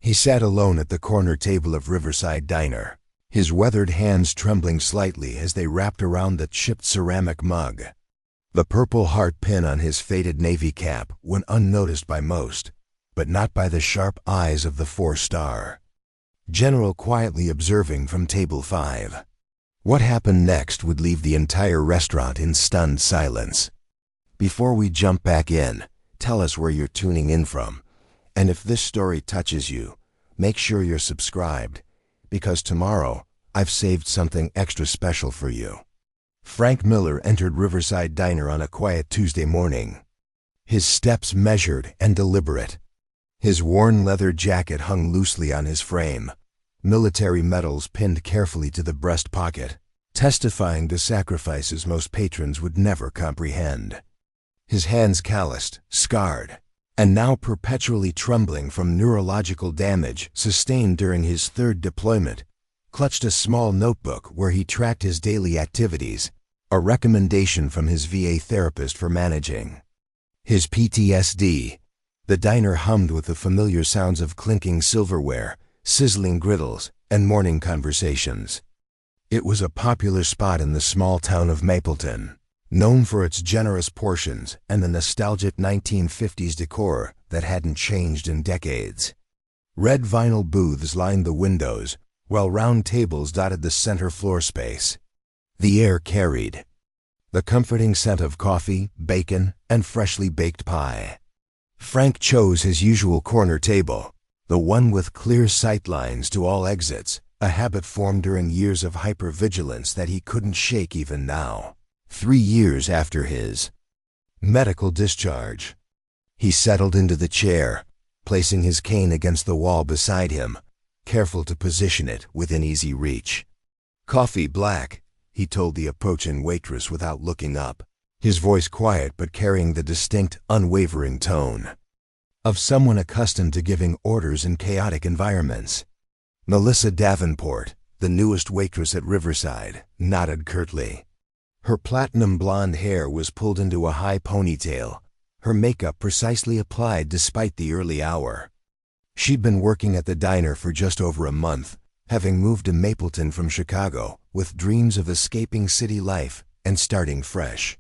He sat alone at the corner table of Riverside Diner, his weathered hands trembling slightly as they wrapped around the chipped ceramic mug. The purple heart pin on his faded navy cap went unnoticed by most, but not by the sharp eyes of the 4-star general quietly observing from table 5. What happened next would leave the entire restaurant in stunned silence. Before we jump back in, tell us where you're tuning in from, and if this story touches you, make sure you're subscribed, because tomorrow I've saved something extra special for you. Frank Miller entered Riverside Diner on a quiet Tuesday morning. His steps measured and deliberate. His worn leather jacket hung loosely on his frame, military medals pinned carefully to the breast pocket, testifying to sacrifices most patrons would never comprehend. His hands calloused, scarred, and now perpetually trembling from neurological damage sustained during his 3rd deployment, clutched a small notebook where he tracked his daily activities, a recommendation from his VA therapist for managing his PTSD. The diner hummed with the familiar sounds of clinking silverware, sizzling griddles, and morning conversations. It was a popular spot in the small town of Mapleton, known for its generous portions and the nostalgic 1950s decor that hadn't changed in decades. Red vinyl booths lined the windows, while round tables dotted the center floor space. The air carried the comforting scent of coffee, bacon, and freshly baked pie. Frank chose his usual corner table, the one with clear sight lines to all exits, a habit formed during years of hypervigilance that he couldn't shake even now. 3 years after his medical discharge, he settled into the chair, placing his cane against the wall beside him, careful to position it within easy reach. "Coffee black," he told the approaching waitress without looking up, his voice quiet but carrying the distinct, unwavering tone of someone accustomed to giving orders in chaotic environments. Melissa Davenport, the newest waitress at Riverside, nodded curtly. Her platinum blonde hair was pulled into a high ponytail, her makeup precisely applied despite the early hour. She'd been working at the diner for just over a month, having moved to Mapleton from Chicago with dreams of escaping city life and starting fresh.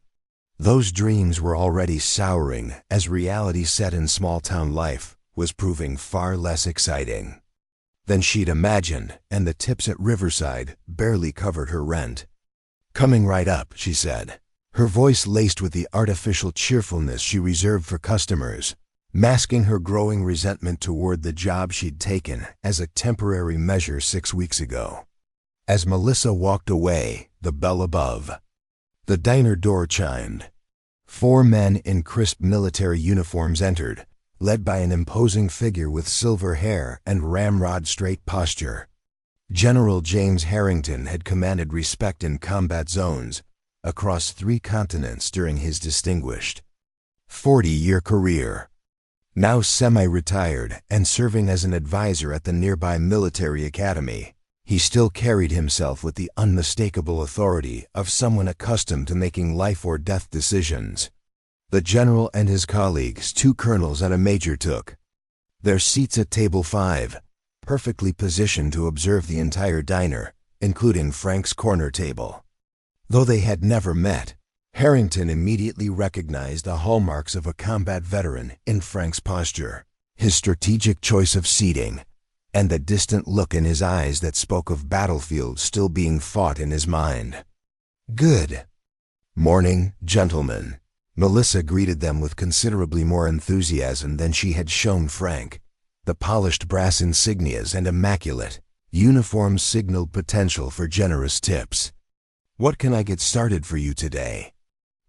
Those dreams were already souring as reality set in small-town life was proving far less exciting than she'd imagined, and the tips at Riverside barely covered her rent. "Coming right up," she said, her voice laced with the artificial cheerfulness she reserved for customers, masking her growing resentment toward the job she'd taken as a temporary measure 6 weeks ago. As Melissa walked away, the bell above the diner door chimed. 4 men in crisp military uniforms entered, led by an imposing figure with silver hair and ramrod-straight posture. General James Harrington had commanded respect in combat zones across 3 continents during his distinguished 40-year career. Now semi-retired and serving as an advisor at the nearby military academy, he still carried himself with the unmistakable authority of someone accustomed to making life-or-death decisions. The general and his colleagues, 2 colonels and a major, took their seats at table 5, perfectly positioned to observe the entire diner, including Frank's corner table. Though they had never met, Harrington immediately recognized the hallmarks of a combat veteran in Frank's posture, his strategic choice of seating, and the distant look in his eyes that spoke of battlefields still being fought in his mind. "Good morning, gentlemen." Melissa greeted them with considerably more enthusiasm than she had shown Frank. The polished brass insignias and immaculate uniforms signaled potential for generous tips. "What can I get started for you today?"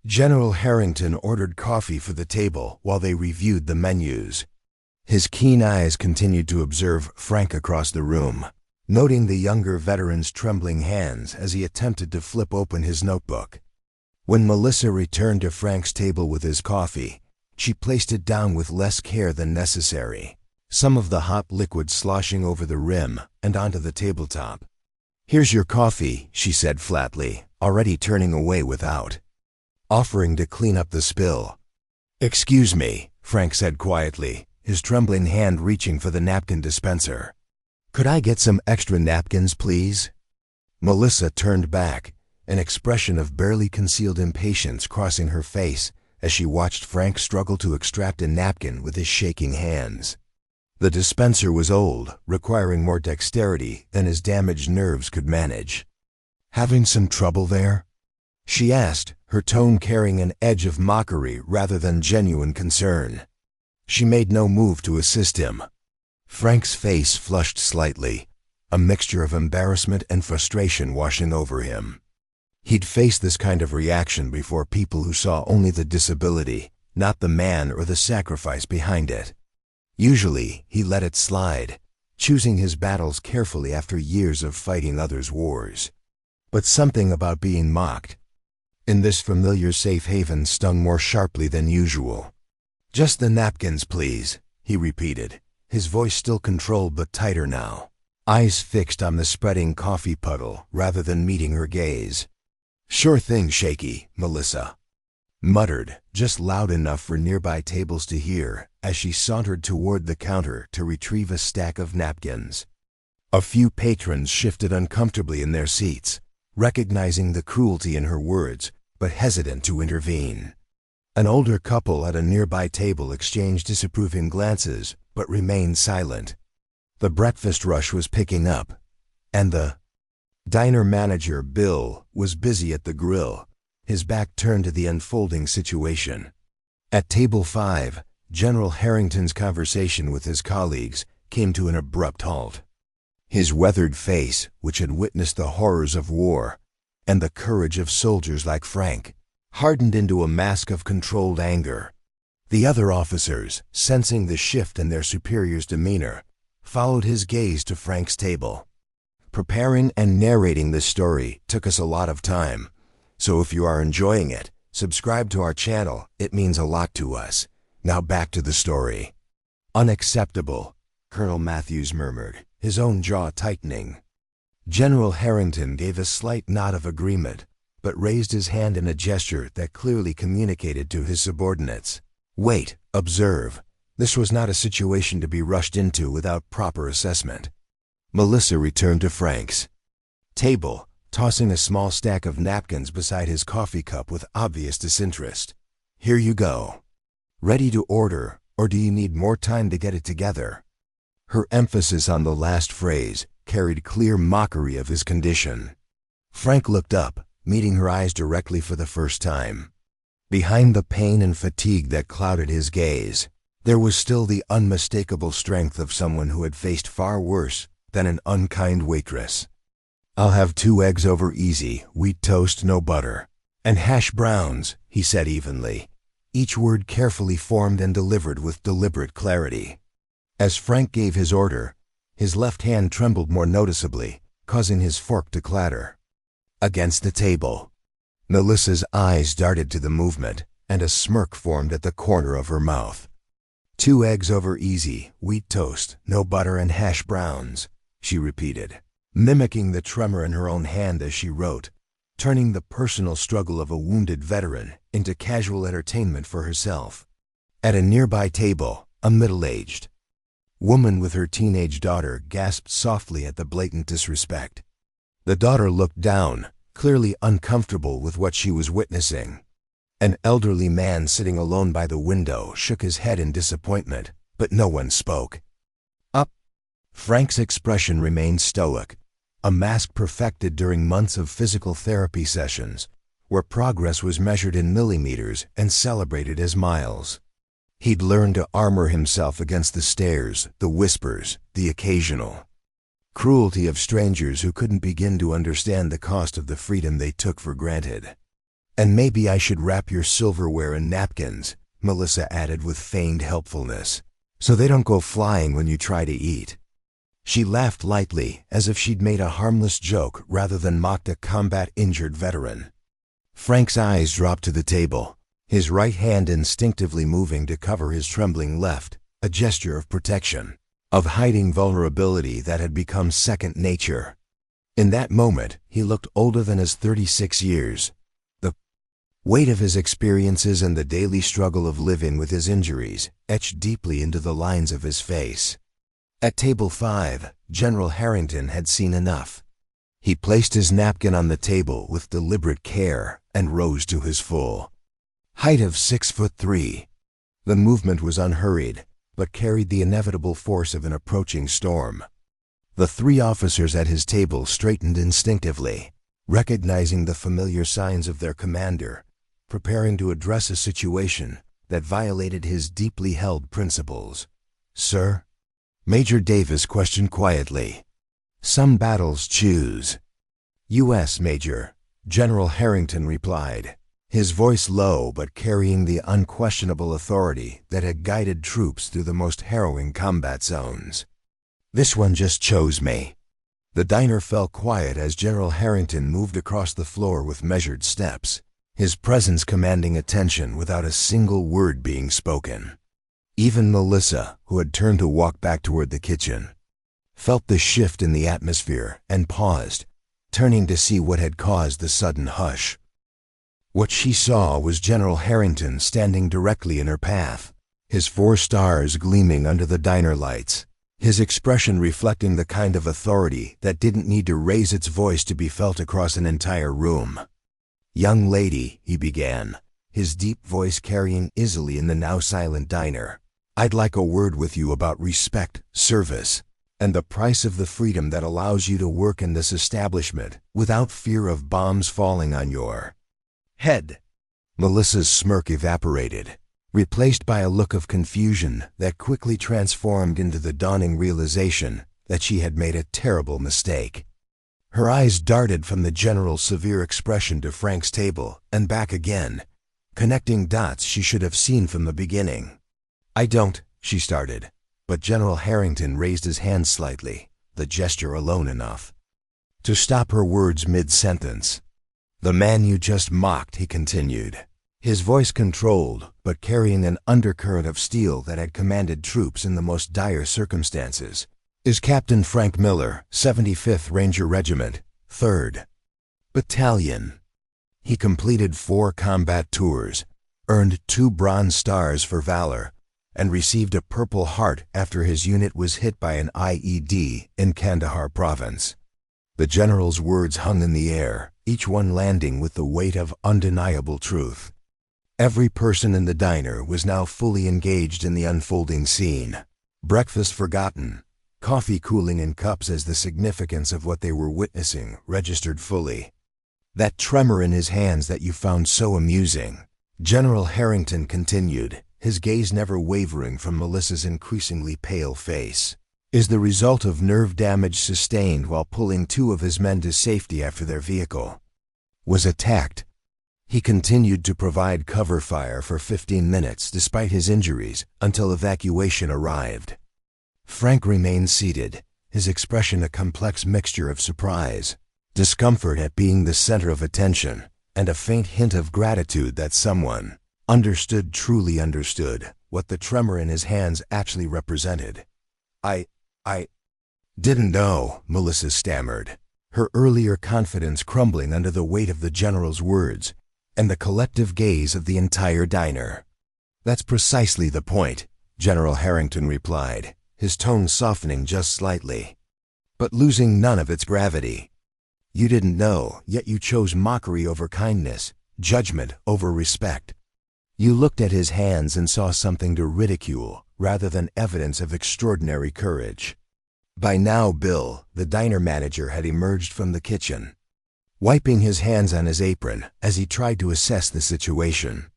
General Harrington ordered coffee for the table while they reviewed the menus. His keen eyes continued to observe Frank across the room, noting the younger veteran's trembling hands as he attempted to flip open his notebook. When Melissa returned to Frank's table with his coffee, she placed it down with less care than necessary, some of the hot liquid sloshing over the rim and onto the tabletop. "Here's your coffee," she said flatly, already turning away without offering to clean up the spill. "Excuse me," Frank said quietly, his trembling hand reaching for the napkin dispenser. "Could I get some extra napkins, please?" Melissa turned back, an expression of barely concealed impatience crossing her face as she watched Frank struggle to extract a napkin with his shaking hands. The dispenser was old, requiring more dexterity than his damaged nerves could manage. "Having some trouble there?" she asked, her tone carrying an edge of mockery rather than genuine concern. She made no move to assist him. Frank's face flushed slightly, a mixture of embarrassment and frustration washing over him. He'd faced this kind of reaction before people who saw only the disability, not the man or the sacrifice behind it. Usually, he let it slide, choosing his battles carefully after years of fighting others' wars. But something about being mocked in this familiar safe haven stung more sharply than usual. "Just the napkins, please," he repeated, his voice still controlled but tighter now, eyes fixed on the spreading coffee puddle rather than meeting her gaze. "Sure thing, Shaky," Melissa muttered, just loud enough for nearby tables to hear, as she sauntered toward the counter to retrieve a stack of napkins. A few patrons shifted uncomfortably in their seats, recognizing the cruelty in her words, but hesitant to intervene. An older couple at a nearby table exchanged disapproving glances, but remained silent. The breakfast rush was picking up, and the diner manager, Bill, was busy at the grill, his back turned to the unfolding situation. At table 5, General Harrington's conversation with his colleagues came to an abrupt halt. His weathered face, which had witnessed the horrors of war and the courage of soldiers like Frank, hardened into a mask of controlled anger. The other officers, sensing the shift in their superior's demeanor, followed his gaze to Frank's table. Preparing and narrating this story took us a lot of time, so if you are enjoying it, subscribe to our channel, it means a lot to us. Now back to the story. "Unacceptable," Colonel Matthews murmured, his own jaw tightening. General Harrington gave a slight nod of agreement, but raised his hand in a gesture that clearly communicated to his subordinates. "Wait, observe. This was not a situation to be rushed into without proper assessment." Melissa returned to Frank's table, tossing a small stack of napkins beside his coffee cup with obvious disinterest. "Here you go. Ready to order, or do you need more time to get it together?" Her emphasis on the last phrase carried clear mockery of his condition. Frank looked up, meeting her eyes directly for the first time. Behind the pain and fatigue that clouded his gaze, there was still the unmistakable strength of someone who had faced far worse than an unkind waitress. "I'll have 2 eggs over easy, wheat toast, no butter, and hash browns," he said evenly, each word carefully formed and delivered with deliberate clarity. As Frank gave his order, his left hand trembled more noticeably, causing his fork to clatter against the table. Melissa's eyes darted to the movement, and a smirk formed at the corner of her mouth. "2 eggs over easy, wheat toast, no butter and hash browns," she repeated, mimicking the tremor in her own hand as she wrote, turning the personal struggle of a wounded veteran into casual entertainment for herself. At a nearby table, a middle-aged woman with her teenage daughter gasped softly at the blatant disrespect. The daughter looked down, clearly uncomfortable with what she was witnessing. An elderly man sitting alone by the window shook his head in disappointment, but no one spoke. "Up." Frank's expression remained stoic, a mask perfected during months of physical therapy sessions, where progress was measured in millimeters and celebrated as miles. He'd learned to armor himself against the stares, the whispers, the occasional cruelty of strangers who couldn't begin to understand the cost of the freedom they took for granted. "And maybe I should wrap your silverware in napkins," Melissa added with feigned helpfulness, "so they don't go flying when you try to eat." She laughed lightly, as if she'd made a harmless joke rather than mocked a combat-injured veteran. Frank's eyes dropped to the table, his right hand instinctively moving to cover his trembling left, a gesture of protection, of hiding vulnerability that had become second nature. In that moment, he looked older than his 36 years. The Weight of his experiences and the daily struggle of living with his injuries etched deeply into the lines of his face. At table 5, General Harrington had seen enough. He placed his napkin on the table with deliberate care and rose to his full height of 6'3". The movement was unhurried, but carried the inevitable force of an approaching storm. The 3 officers at his table straightened instinctively, recognizing the familiar signs of their commander, preparing to address a situation that violated his deeply held principles. "Sir?" Major Davis questioned quietly. "Some battles choose." "U.S. Major," General Harrington replied, his voice low but carrying the unquestionable authority that had guided troops through the most harrowing combat zones. "This one just chose me." The diner fell quiet as General Harrington moved across the floor with measured steps, his presence commanding attention without a single word being spoken. Even Melissa, who had turned to walk back toward the kitchen, felt the shift in the atmosphere and paused, turning to see what had caused the sudden hush. What she saw was General Harrington standing directly in her path, his 4 stars gleaming under the diner lights, his expression reflecting the kind of authority that didn't need to raise its voice to be felt across an entire room. "Young lady," he began, his deep voice carrying easily in the now silent diner, "I'd like a word with you about respect, service, and the price of the freedom that allows you to work in this establishment without fear of bombs falling on your head." Melissa's smirk evaporated, replaced by a look of confusion that quickly transformed into the dawning realization that she had made a terrible mistake. Her eyes darted from the general's severe expression to Frank's table and back again, connecting dots she should have seen from the beginning. "I don't," she started, but General Harrington raised his hand slightly, the gesture alone enough to stop her words mid-sentence. "The man you just mocked," he continued, his voice controlled but carrying an undercurrent of steel that had commanded troops in the most dire circumstances, "is Captain Frank Miller, 75th Ranger Regiment, 3rd Battalion." He completed 4 combat tours, earned 2 Bronze Stars for valor, and received a Purple Heart after his unit was hit by an IED in Kandahar province. The general's words hung in the air, each one landing with the weight of undeniable truth. Every person in the diner was now fully engaged in the unfolding scene, breakfast forgotten, coffee cooling in cups as the significance of what they were witnessing registered fully. "That tremor in his hands that you found so amusing," General Harrington continued, his gaze never wavering from Melissa's increasingly pale face, "is the result of nerve damage sustained while pulling 2 of his men to safety after their vehicle was attacked." He continued to provide cover fire for 15 minutes despite his injuries until evacuation arrived. Frank remained seated, his expression a complex mixture of surprise, discomfort at being the center of attention, and a faint hint of gratitude that someone truly understood what the tremor in his hands actually represented. I didn't know," Melissa stammered, her earlier confidence crumbling under the weight of the general's words and the collective gaze of the entire diner. "That's precisely the point," General Harrington replied, his tone softening just slightly, but losing none of its gravity. "You didn't know, yet you chose mockery over kindness, judgment over respect. You looked at his hands and saw something to ridicule rather than evidence of extraordinary courage." By now Bill, the diner manager, had emerged from the kitchen, wiping his hands on his apron as he tried to assess the situation.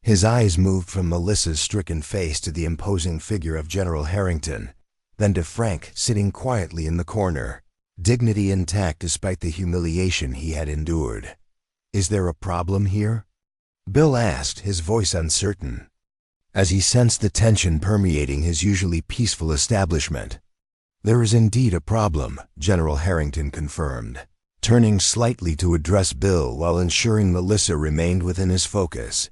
His eyes moved from Melissa's stricken face to the imposing figure of General Harrington, then to Frank sitting quietly in the corner, dignity intact despite the humiliation he had endured. "Is there a problem here?" Bill asked, his voice uncertain, as he sensed the tension permeating his usually peaceful establishment. "There is indeed a problem," General Harrington confirmed, turning slightly to address Bill while ensuring Melissa remained within his focus.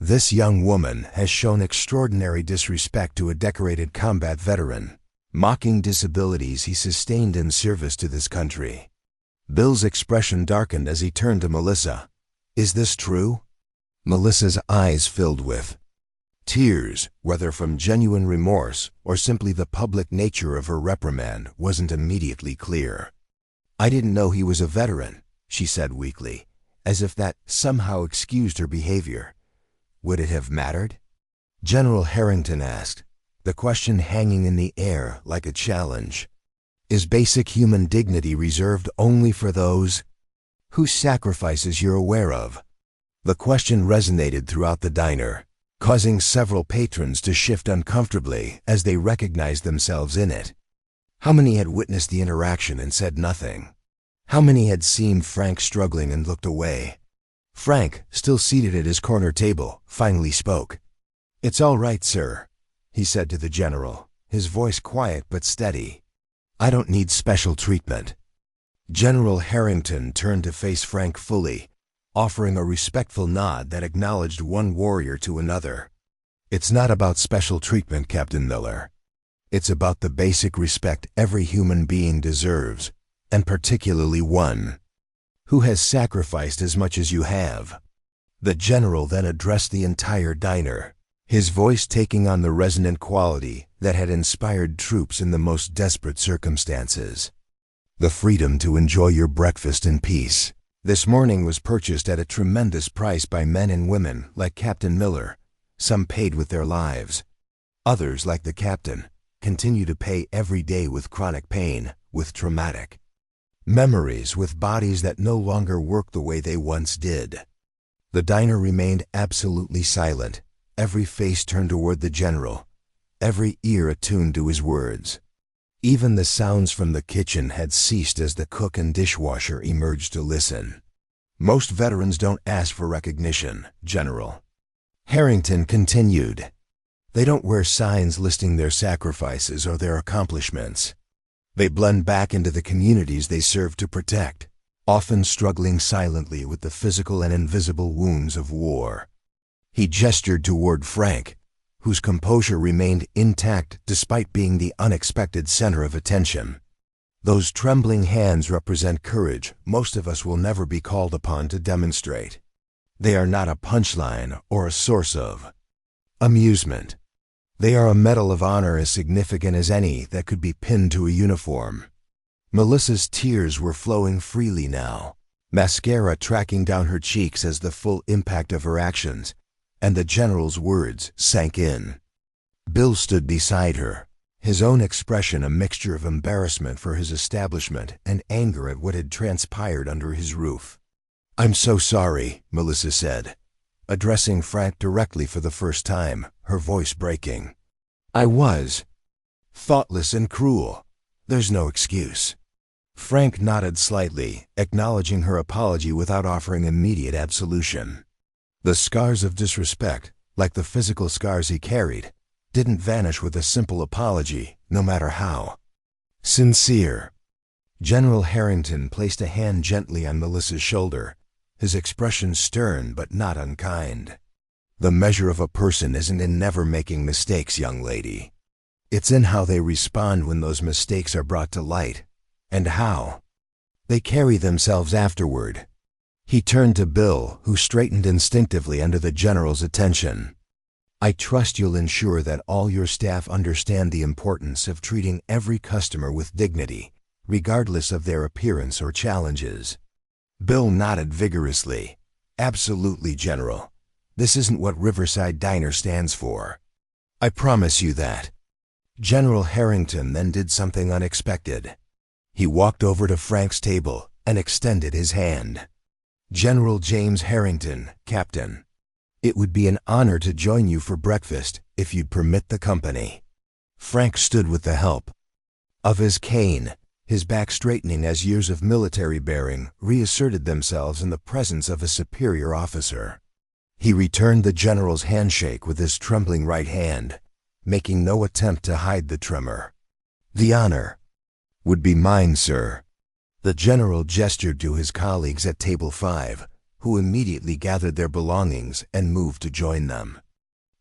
"This young woman has shown extraordinary disrespect to a decorated combat veteran, mocking disabilities he sustained in service to this country." Bill's expression darkened as he turned to Melissa. "Is this true?" Melissa's eyes filled with tears, whether from genuine remorse or simply the public nature of her reprimand wasn't immediately clear. "I didn't know he was a veteran," she said weakly, as if that somehow excused her behavior. "Would it have mattered?" General Harrington asked, the question hanging in the air like a challenge. "Is basic human dignity reserved only for those whose sacrifices you're aware of?" The question resonated throughout the diner, causing several patrons to shift uncomfortably as they recognized themselves in it. How many had witnessed the interaction and said nothing? How many had seen Frank struggling and looked away? Frank, still seated at his corner table, finally spoke. "It's all right, sir," he said to the general, his voice quiet but steady. "I don't need special treatment." General Harrington turned to face Frank fully, offering a respectful nod that acknowledged one warrior to another. "It's not about special treatment, Captain Miller. It's about the basic respect every human being deserves, and particularly one who has sacrificed as much as you have." The general then addressed the entire diner, his voice taking on the resonant quality that had inspired troops in the most desperate circumstances. "The freedom to enjoy your breakfast in peace this morning was purchased at a tremendous price by men and women like Captain Miller. Some paid with their lives. Others, like the captain, continue to pay every day with chronic pain, with traumatic memories, with bodies that no longer work the way they once did." The diner remained absolutely silent, every face turned toward the general, every ear attuned to his words. Even the sounds from the kitchen had ceased as the cook and dishwasher emerged to listen. "Most veterans don't ask for recognition, General," Harrington continued. "They don't wear signs listing their sacrifices or their accomplishments. They blend back into the communities they serve to protect, often struggling silently with the physical and invisible wounds of war." He gestured toward Frank, whose composure remained intact despite being the unexpected center of attention. "Those trembling hands represent courage most of us will never be called upon to demonstrate. They are not a punchline or a source of amusement. They are a medal of honor as significant as any that could be pinned to a uniform." Melissa's tears were flowing freely now, mascara tracking down her cheeks as the full impact of her actions and the general's words sank in. Bill stood beside her, his own expression a mixture of embarrassment for his establishment and anger at what had transpired under his roof. "I'm so sorry," Melissa said, addressing Frank directly for the first time, her voice breaking. "I was thoughtless and cruel. There's no excuse." Frank nodded slightly, acknowledging her apology without offering immediate absolution. The scars of disrespect, like the physical scars he carried, didn't vanish with a simple apology, no matter how sincere. General Harrington placed a hand gently on Melissa's shoulder, his expression stern but not unkind. "The measure of a person isn't in never making mistakes, young lady. It's in how they respond when those mistakes are brought to light, and how they carry themselves afterward." He turned to Bill, who straightened instinctively under the general's attention. "I trust you'll ensure that all your staff understand the importance of treating every customer with dignity, regardless of their appearance or challenges." Bill nodded vigorously. "Absolutely, General. This isn't what Riverside Diner stands for. I promise you that." General Harrington then did something unexpected. He walked over to Frank's table and extended his hand. "General James Harrington, Captain. It would be an honor to join you for breakfast if you'd permit the company." Frank stood with the help of his cane, his back straightening as years of military bearing reasserted themselves in the presence of a superior officer. He returned the general's handshake with his trembling right hand, making no attempt to hide the tremor. "The honor would be mine, sir." The general gestured to his colleagues at Table 5, who immediately gathered their belongings and moved to join them.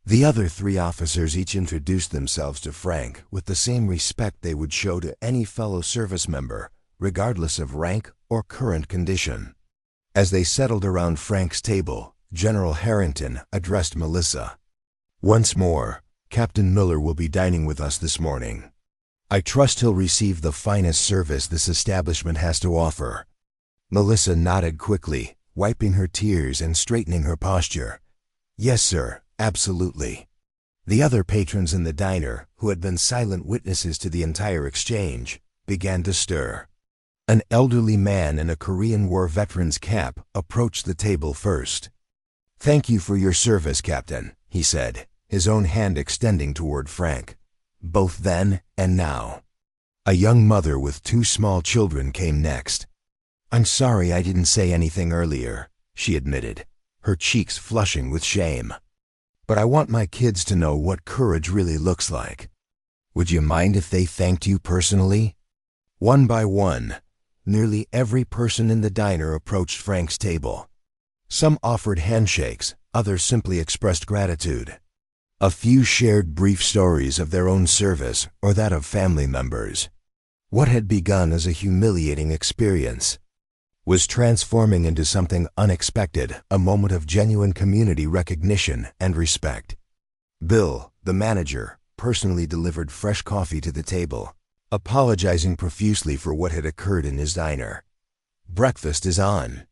The other three officers each introduced themselves to Frank with the same respect they would show to any fellow service member, regardless of rank or current condition. As they settled around Frank's table, General Harrington addressed Melissa. "Once more, Captain Miller will be dining with us this morning. I trust he'll receive the finest service this establishment has to offer." Melissa nodded quickly, wiping her tears and straightening her posture. "Yes, sir, absolutely." The other patrons in the diner, who had been silent witnesses to the entire exchange, began to stir. An elderly man in a Korean War veteran's cap approached the table first. "Thank you for your service, Captain," he said, his own hand extending toward Frank. "Both then and now." A young mother with 2 small children came next. "I'm sorry I didn't say anything earlier," she admitted, her cheeks flushing with shame. "But I want my kids to know what courage really looks like. Would you mind if they thanked you personally?" One by one, nearly every person in the diner approached Frank's table. Some offered handshakes, others simply expressed gratitude. A few shared brief stories of their own service or that of family members. What had begun as a humiliating experience was transforming into something unexpected, a moment of genuine community recognition and respect. Bill, the manager, personally delivered fresh coffee to the table, apologizing profusely for what had occurred in his diner. "Breakfast is on.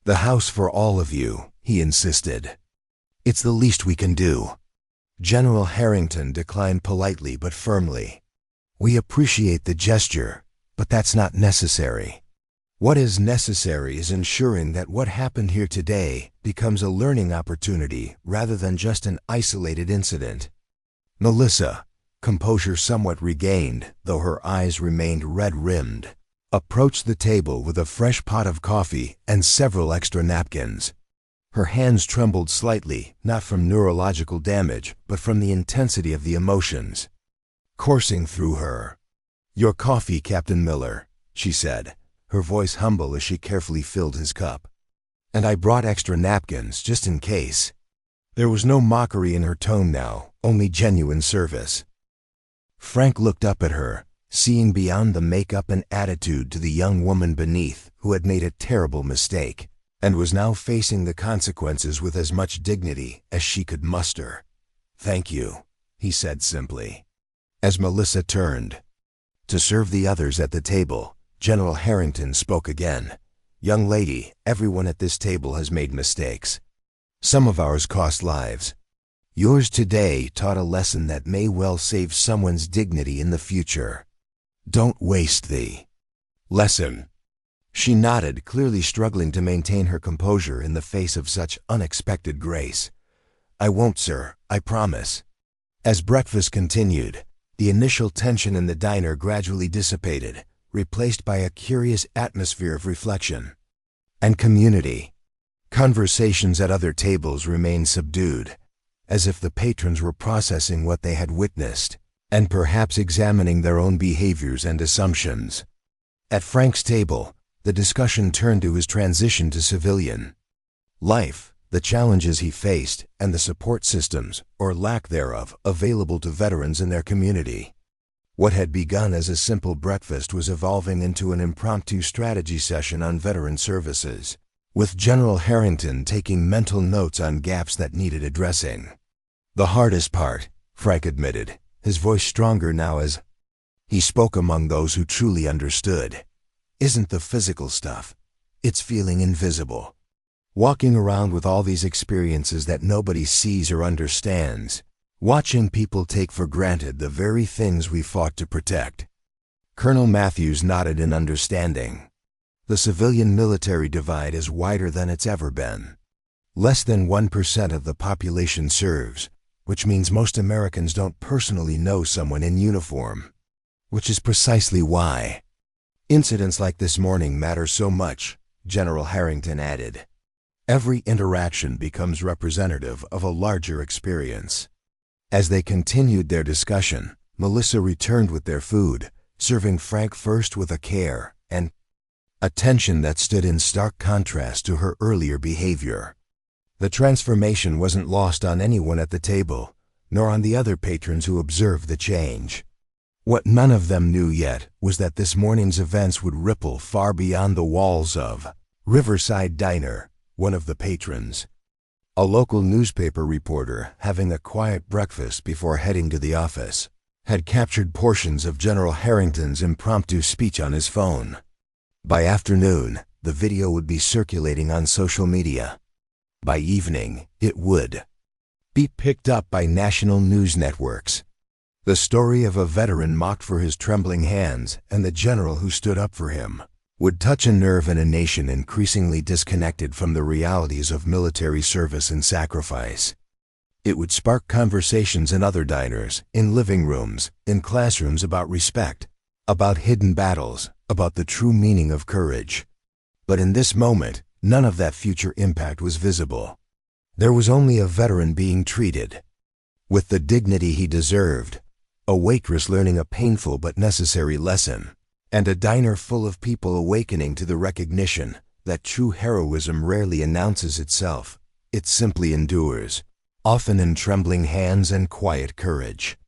The house for all of you," he insisted. "It's the least we can do." General Harrington declined politely but firmly. "We appreciate the gesture, but that's not necessary. What is necessary is ensuring that what happened here today becomes a learning opportunity rather than just an isolated incident." Melissa, composure somewhat regained, though her eyes remained red-rimmed, approached the table with a fresh pot of coffee and several extra napkins. Her hands trembled slightly, not from neurological damage, but from the intensity of the emotions coursing through her. "Your coffee, Captain Miller," she said, her voice humble as she carefully filled his cup. "And I brought extra napkins, just in case." There was no mockery in her tone now, only genuine service. Frank looked up at her, seeing beyond the makeup and attitude to the young woman beneath who had made a terrible mistake and was now facing the consequences with as much dignity as she could muster. "Thank you," he said simply. As Melissa turned to serve the others at the table, General Harrington spoke again. "Young lady, everyone at this table has made mistakes. Some of ours cost lives. Yours today taught a lesson that may well save someone's dignity in the future. Don't waste the lesson." She nodded, clearly struggling to maintain her composure in the face of such unexpected grace. "I won't, sir, I promise." As breakfast continued, the initial tension in the diner gradually dissipated, replaced by a curious atmosphere of reflection and community. Conversations at other tables remained subdued, as if the patrons were processing what they had witnessed and perhaps examining their own behaviors and assumptions. At Frank's table, the discussion turned to his transition to civilian life, the challenges he faced, and the support systems, or lack thereof, available to veterans in their community. What had begun as a simple breakfast was evolving into an impromptu strategy session on veteran services, with General Harrington taking mental notes on gaps that needed addressing. "The hardest part," Frank admitted, his voice stronger now as he spoke among those who truly understood, "isn't the physical stuff. It's feeling invisible. Walking around with all these experiences that nobody sees or understands, watching people take for granted the very things we fought to protect." Colonel Matthews nodded in understanding. "The civilian-military divide is wider than it's ever been. Less than 1% of the population serves, which means most Americans don't personally know someone in uniform. Which is precisely why incidents like this morning matter so much," General Harrington added. "Every interaction becomes representative of a larger experience." As they continued their discussion, Melissa returned with their food, serving Frank first with a care and attention that stood in stark contrast to her earlier behavior. The transformation wasn't lost on anyone at the table, nor on the other patrons who observed the change. What none of them knew yet was that this morning's events would ripple far beyond the walls of Riverside Diner, one of the patrons A local newspaper reporter, having a quiet breakfast before heading to the office, had captured portions of General Harrington's impromptu speech on his phone. By afternoon, the video would be circulating on social media. By evening, it would be picked up by national news networks. The story of a veteran mocked for his trembling hands and the general who stood up for him would touch a nerve in a nation increasingly disconnected from the realities of military service and sacrifice. It would spark conversations in other diners, in living rooms, in classrooms about respect, about hidden battles, about the true meaning of courage. But in this moment, none of that future impact was visible. There was only a veteran being treated with the dignity he deserved, a waitress learning a painful but necessary lesson, and a diner full of people awakening to the recognition that true heroism rarely announces itself. It simply endures, often in trembling hands and quiet courage.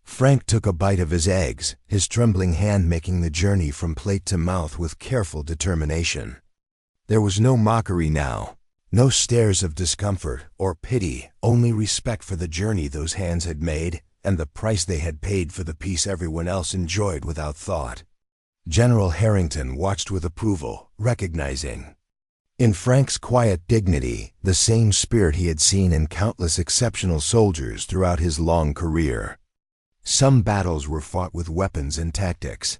Frank took a bite of his eggs, his trembling hand making the journey from plate to mouth with careful determination. There was no mockery now, no stares of discomfort or pity, only respect for the journey those hands had made and the price they had paid for the peace everyone else enjoyed without thought. General Harrington watched with approval, recognizing in Frank's quiet dignity the same spirit he had seen in countless exceptional soldiers throughout his long career. Some battles were fought with weapons and tactics.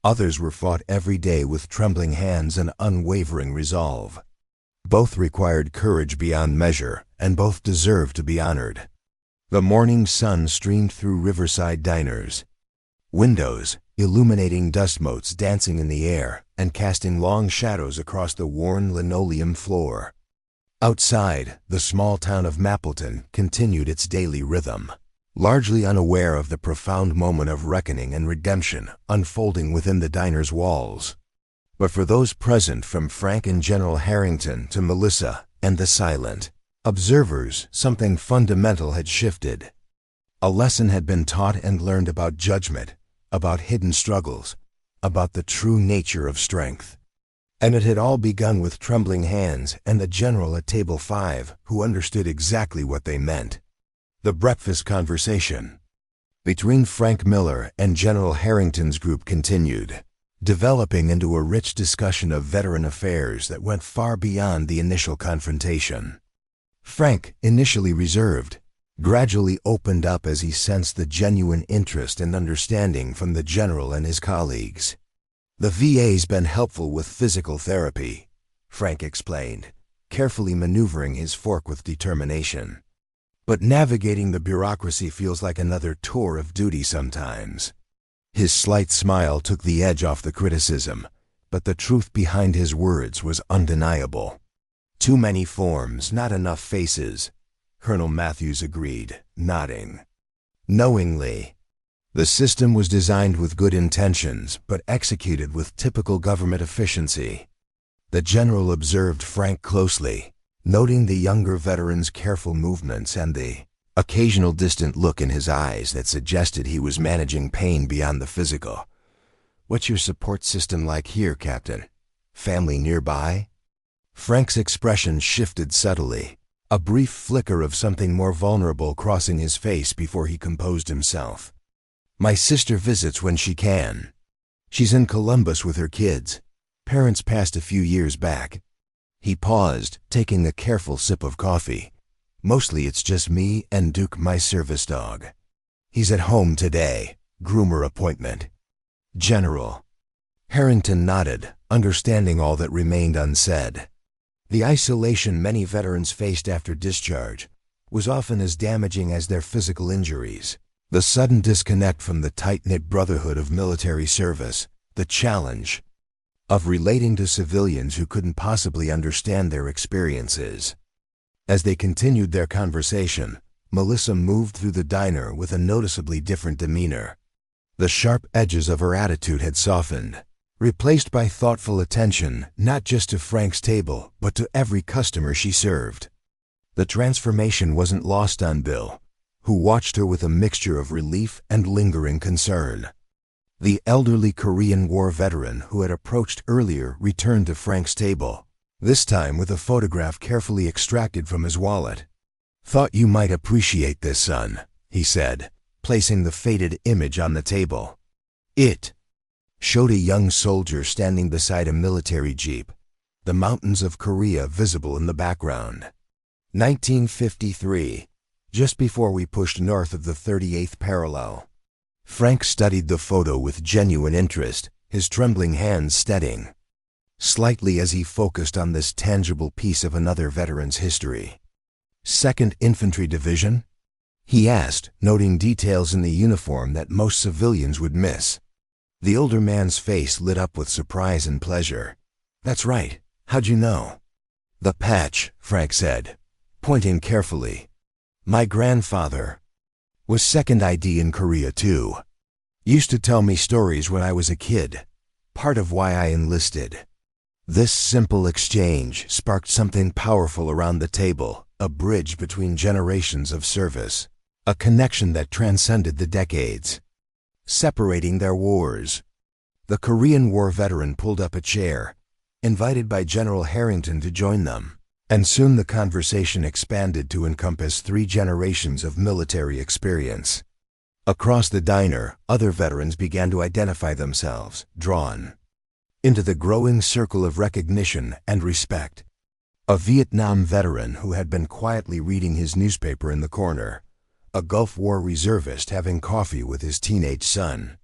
Others were fought every day with trembling hands and unwavering resolve. Both required courage beyond measure, and both deserved to be honored. The morning sun streamed through Riverside Diners. Windows, illuminating dust motes dancing in the air and casting long shadows across the worn linoleum floor. Outside, the small town of Mapleton continued its daily rhythm, largely unaware of the profound moment of reckoning and redemption unfolding within the diner's walls. But for those present, from Frank and General Harrington to Melissa and the silent observers, something fundamental had shifted. A lesson had been taught and learned about judgment, about hidden struggles, about the true nature of strength. And it had all begun with trembling hands and the general at table 5 who understood exactly what they meant. The breakfast conversation between Frank Miller and General Harrington's group continued, developing into a rich discussion of veteran affairs that went far beyond the initial confrontation. Frank, initially reserved, gradually opened up as he sensed the genuine interest and understanding from the general and his colleagues. "The VA's been helpful with physical therapy," Frank explained, carefully maneuvering his fork with determination. "But navigating the bureaucracy feels like another tour of duty sometimes." His slight smile took the edge off the criticism, but the truth behind his words was undeniable. "Too many forms, not enough faces," Colonel Matthews agreed, nodding knowingly. The system was designed with good intentions, but executed with typical government efficiency. The general observed Frank closely, noting the younger veteran's careful movements and the occasional distant look in his eyes that suggested he was managing pain beyond the physical. "What's your support system like here, Captain? Family nearby?" Frank's expression shifted subtly, a brief flicker of something more vulnerable crossing his face before he composed himself. "My sister visits when she can. She's in Columbus with her kids. Parents passed a few years back." He paused, taking a careful sip of coffee. "Mostly it's just me and Duke, my service dog. He's at home today, groomer appointment." "General." Harrington nodded, understanding all that remained unsaid. The isolation many veterans faced after discharge was often as damaging as their physical injuries. The sudden disconnect from the tight-knit brotherhood of military service, the challenge of relating to civilians who couldn't possibly understand their experiences. As they continued their conversation, Melissa moved through the diner with a noticeably different demeanor. The sharp edges of her attitude had softened, replaced by thoughtful attention not just to Frank's table, but to every customer she served. The transformation wasn't lost on Bill, who watched her with a mixture of relief and lingering concern. The elderly Korean War veteran who had approached earlier returned to Frank's table, this time with a photograph carefully extracted from his wallet. "Thought you might appreciate this, son," he said, placing the faded image on the table. It showed a young soldier standing beside a military jeep, the mountains of Korea visible in the background. 1953, just before we pushed north of the 38th parallel. Frank studied the photo with genuine interest, his trembling hands steadying slightly as he focused on this tangible piece of another veteran's history. "2nd Infantry Division?" he asked, noting details in the uniform that most civilians would miss. The older man's face lit up with surprise and pleasure. "That's right. How'd you know?" "The patch," Frank said, pointing carefully. "My grandfather was 2nd ID in Korea too. Used to tell me stories when I was a kid. Part of why I enlisted." This simple exchange sparked something powerful around the table, a bridge between generations of service, a connection that transcended the decades, separating their wars. The Korean War veteran pulled up a chair, invited by General Harrington to join them, and soon the conversation expanded to encompass 3 generations of military experience. Across the diner, other veterans began to identify themselves, drawn into the growing circle of recognition and respect. A Vietnam veteran who had been quietly reading his newspaper in the corner, a Gulf War reservist having coffee with his teenage son,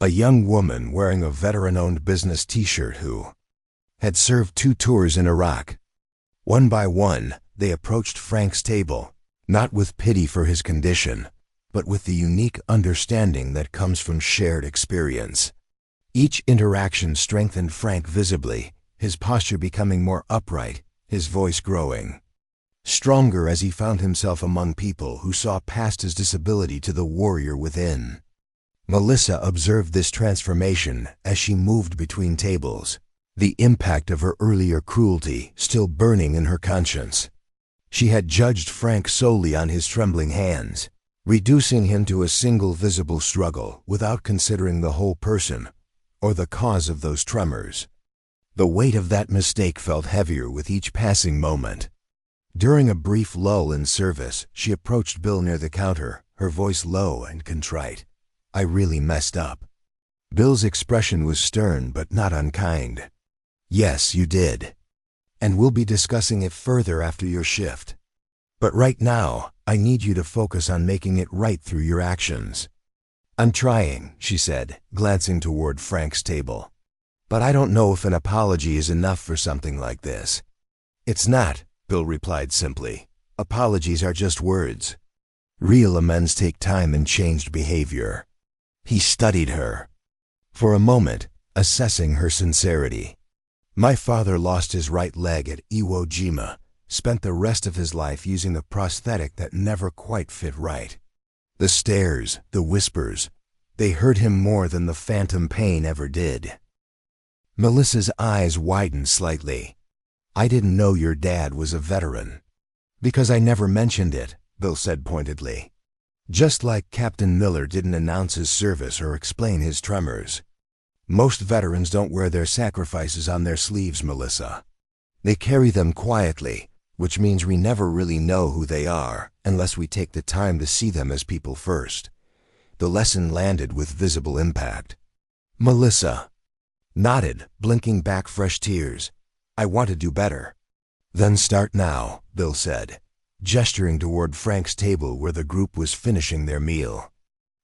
a young woman wearing a veteran-owned business t-shirt who had served 2 tours in Iraq. One by one, they approached Frank's table, not with pity for his condition, but with the unique understanding that comes from shared experience. Each interaction strengthened Frank visibly, his posture becoming more upright, his voice growing stronger as he found himself among people who saw past his disability to the warrior within. Melissa observed this transformation as she moved between tables, the impact of her earlier cruelty still burning in her conscience. She had judged Frank solely on his trembling hands, reducing him to a single visible struggle without considering the whole person or the cause of those tremors. The weight of that mistake felt heavier with each passing moment. During a brief lull in service, she approached Bill near the counter, her voice low and contrite. "I really messed up." Bill's expression was stern but not unkind. "Yes, you did. And we'll be discussing it further after your shift. But right now, I need you to focus on making it right through your actions." "I'm trying," she said, glancing toward Frank's table. "But I don't know if an apology is enough for something like this." "It's not," Bill replied simply. "Apologies are just words. Real amends take time and changed behavior." He studied her for a moment, assessing her sincerity. "My father lost his right leg at Iwo Jima, spent the rest of his life using a prosthetic that never quite fit right. The stares, the whispers, they hurt him more than the phantom pain ever did." Melissa's eyes widened slightly. "I didn't know your dad was a veteran." "Because I never mentioned it," Bill said pointedly. "Just like Captain Miller didn't announce his service or explain his tremors. Most veterans don't wear their sacrifices on their sleeves, Melissa. They carry them quietly, which means we never really know who they are unless we take the time to see them as people first." The lesson landed with visible impact. Melissa nodded, blinking back fresh tears. "I want to do better." "Then start now," Bill said, gesturing toward Frank's table where the group was finishing their meal.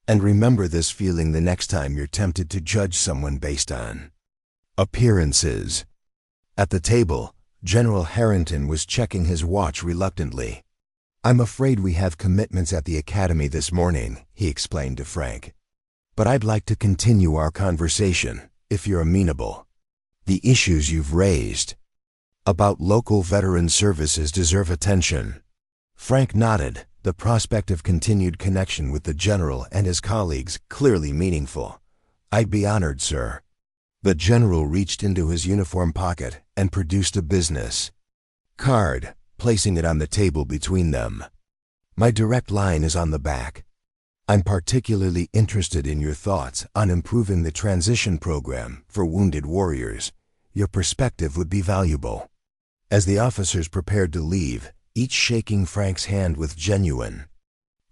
"And remember this feeling the next time you're tempted to judge someone based on appearances." At the table, General Harrington was checking his watch reluctantly. "I'm afraid we have commitments at the academy this morning," he explained to Frank. "But I'd like to continue our conversation, if you're amenable. The issues you've raised about local veteran services deserve attention." Frank nodded, the prospect of continued connection with the general and his colleagues clearly meaningful. "I'd be honored, sir." The general reached into his uniform pocket and produced a business card, placing it on the table between them. "My direct line is on the back. I'm particularly interested in your thoughts on improving the transition program for wounded warriors. Your perspective would be valuable." As the officers prepared to leave, each shaking Frank's hand with genuine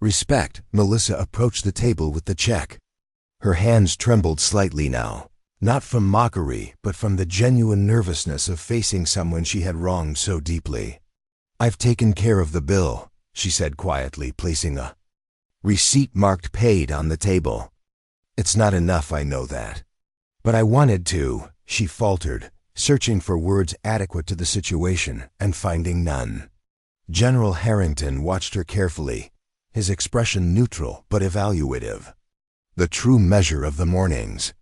respect, Melissa approached the table with the check. Her hands trembled slightly now, not from mockery, but from the genuine nervousness of facing someone she had wronged so deeply. "I've taken care of the bill," she said quietly, placing a receipt marked paid on the table. "It's not enough, I know that. But I wanted to," she faltered, searching for words adequate to the situation and finding none. General Harrington watched her carefully, his expression neutral but evaluative. The true measure of the morning's